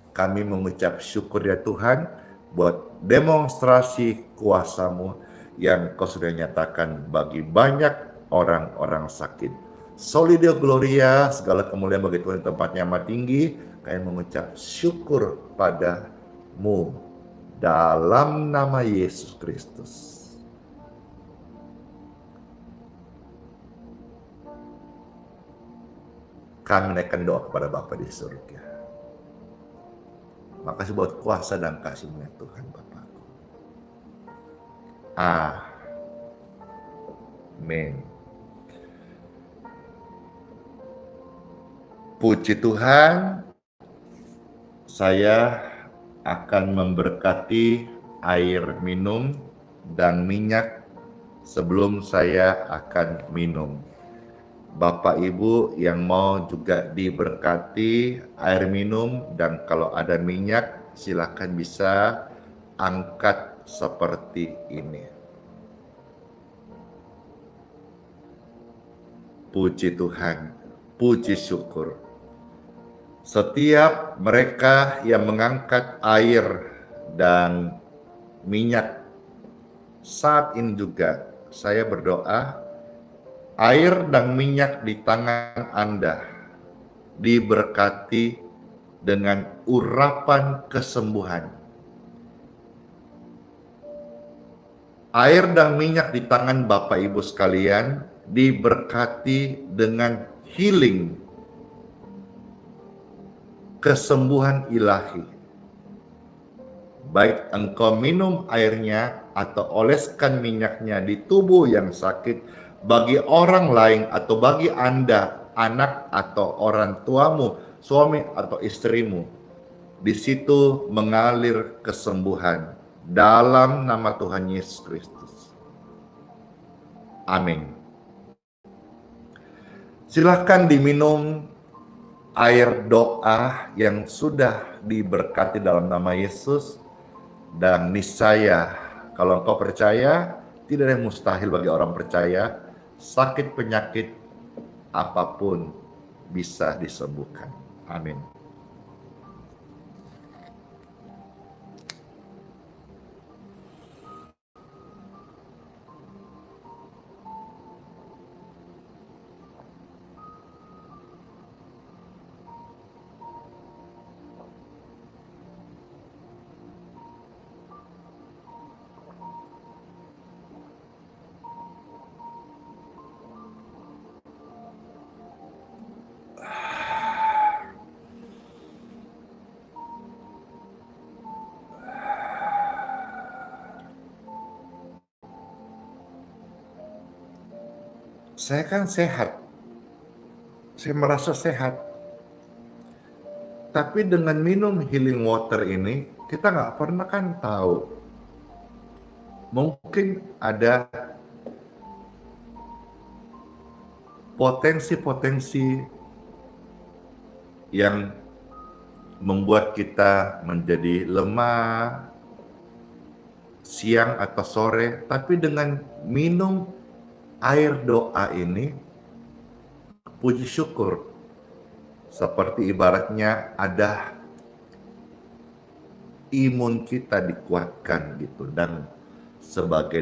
Kami mengucap syukur ya Tuhan buat demonstrasi kuasa-Mu yang Kau sudah nyatakan bagi banyak orang-orang sakit. Soli Deo Gloria, segala kemuliaan bagi Tuhan tempatnya amat tinggi. Kami mengucap syukur padamu dalam nama Yesus Kristus. Kami menaikkan doa kepada Bapa di surga. Makasih buat kuasa dan kasih-Mu ya Tuhan Bapakku. Amin. Puji Tuhan, saya akan memberkati air minum dan minyak sebelum saya akan minum. Bapak Ibu yang mau juga diberkati air minum dan kalau ada minyak silakan bisa angkat seperti ini. Puji Tuhan, puji syukur. Setiap mereka yang mengangkat air dan minyak saat ini juga saya berdoa air dan minyak di tangan Anda diberkati dengan urapan kesembuhan. Air dan minyak di tangan Bapak Ibu sekalian diberkati dengan healing, kesembuhan ilahi. Baik engkau minum airnya atau oleskan minyaknya di tubuh yang sakit, bagi orang lain atau bagi Anda, anak atau orang tuamu, suami atau istrimu, di situ mengalir kesembuhan dalam nama Tuhan Yesus Kristus. Amin. Silakan diminum air doa yang sudah diberkati dalam nama Yesus, dan niscaya kalau engkau percaya, tidak ada yang mustahil bagi orang percaya. Sakit penyakit apapun bisa disembuhkan. Amin. Saya kan sehat, saya merasa sehat. Tapi dengan minum healing water ini, kita nggak pernah kan tahu. Mungkin ada potensi-potensi yang membuat kita menjadi lemah, siang atau sore. Tapi dengan minum air doa ini, puji syukur, seperti ibaratnya ada imun kita dikuatkan gitu, dan sebagai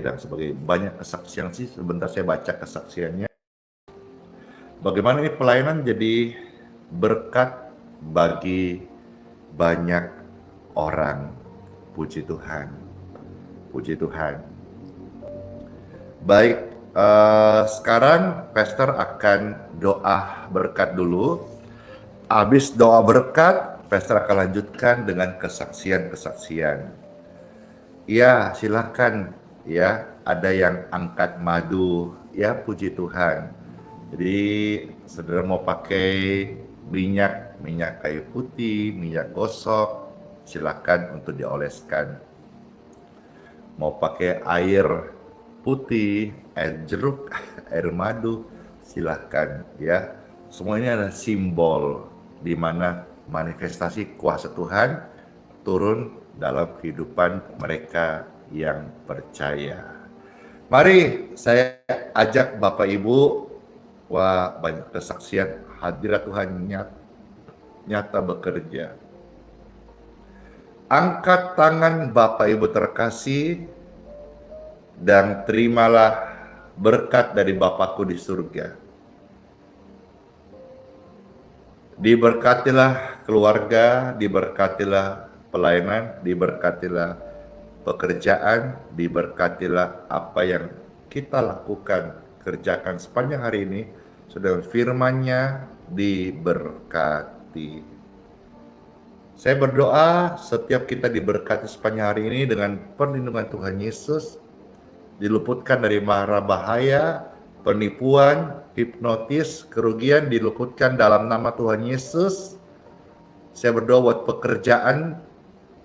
banyak kesaksian sih. Sebentar saya baca kesaksiannya. Bagaimana ini pelayanan jadi berkat bagi banyak orang. Puji Tuhan, puji Tuhan. Baik. Sekarang Pastor akan doa berkat dulu. Habis doa berkat, Pastor akan lanjutkan dengan kesaksian-kesaksian. Ya, silakan ya. Ada yang angkat madu, ya puji Tuhan. Jadi saudara mau pakai minyak kayu putih, minyak gosok, silakan untuk dioleskan. Mau pakai air putih, air jeruk, air madu, silahkan ya. Semua ini adalah simbol di mana manifestasi kuasa Tuhan turun dalam kehidupan mereka yang percaya. Mari saya ajak Bapak Ibu, wah banyak kesaksian, hadirat Tuhan nyata bekerja. Angkat tangan Bapak Ibu terkasih dan terimalah berkat dari Bapakku di surga. Diberkatilah keluarga, diberkatilah pelayanan, diberkatilah pekerjaan, diberkatilah apa yang kita lakukan, kerjakan sepanjang hari ini, sudah firman-Nya diberkati. Saya berdoa setiap kita diberkati sepanjang hari ini dengan perlindungan Tuhan Yesus, diluputkan dari mara bahaya, penipuan, hipnotis, kerugian diluputkan dalam nama Tuhan Yesus. Saya berdoa buat pekerjaan,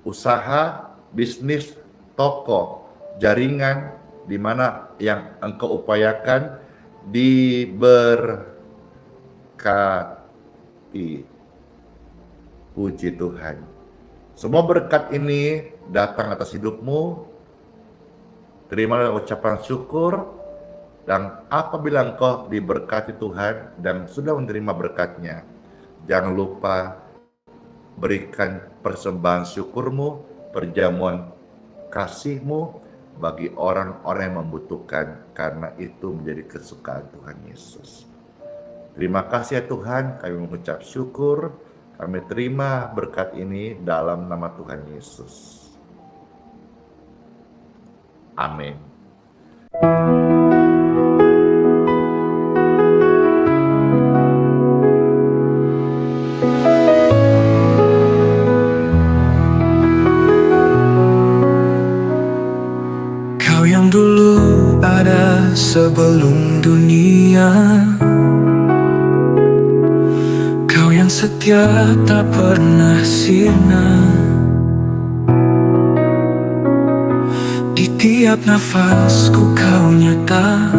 usaha, bisnis, toko, jaringan, di mana yang engkau upayakan diberkati. Puji Tuhan. Semua berkat ini datang atas hidupmu. Terimalah ucapan syukur. Dan apabila engkau diberkati Tuhan dan sudah menerima berkat-Nya, jangan lupa berikan persembahan syukurmu, perjamuan kasih-Mu bagi orang-orang yang membutuhkan, karena itu menjadi kesukaan Tuhan Yesus. Terima kasih ya Tuhan, kami mengucap syukur, kami terima berkat ini dalam nama Tuhan Yesus. Amin. Kau yang dulu ada sebelum dunia, Kau yang setia tak pernah sirna. Di tiap nafasku Kau nyata,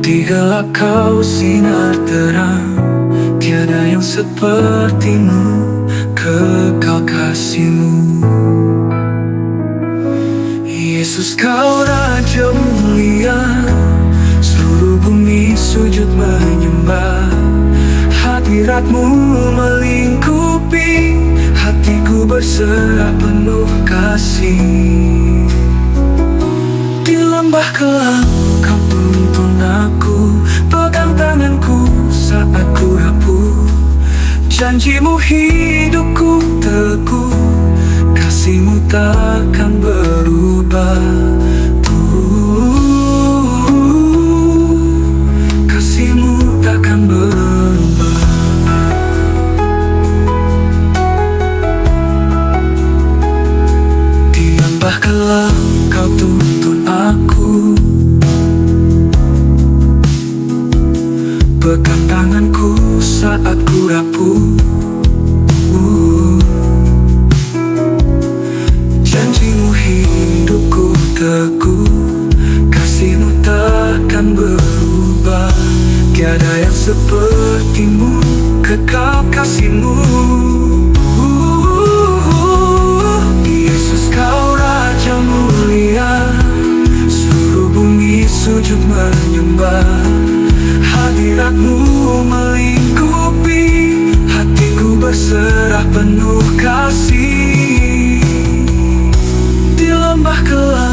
di gelap Kau sinar terang. Tiada yang seperti-Mu, kekal kasih-Mu. Yesus Kau Raja mulia, seluruh bumi sujud menyembah. Hadirat-Mu melingkupi, hatiku berserah penuh kasih. Di lembah kelam Kau tuntun aku, pegang tanganku saat ku rapuh. Janji-Mu hidupku teguh, kasih-Mu takkan berubah. Kasih-Mu takkan berubah. Di lembah kelam Kau tuntun aku, pegang tanganku saat ku rapuh. Janji-Mu hidupku teguh, kasih-Mu takkan berubah. Tiada yang seperti-Mu, kekal kasih-Mu. Yesus Kau Raja mulia, seluruh bumi sujud menyembah. Hadirat-Mu melingkupi, hatiku berserah penuh kasih. Di lembah kelam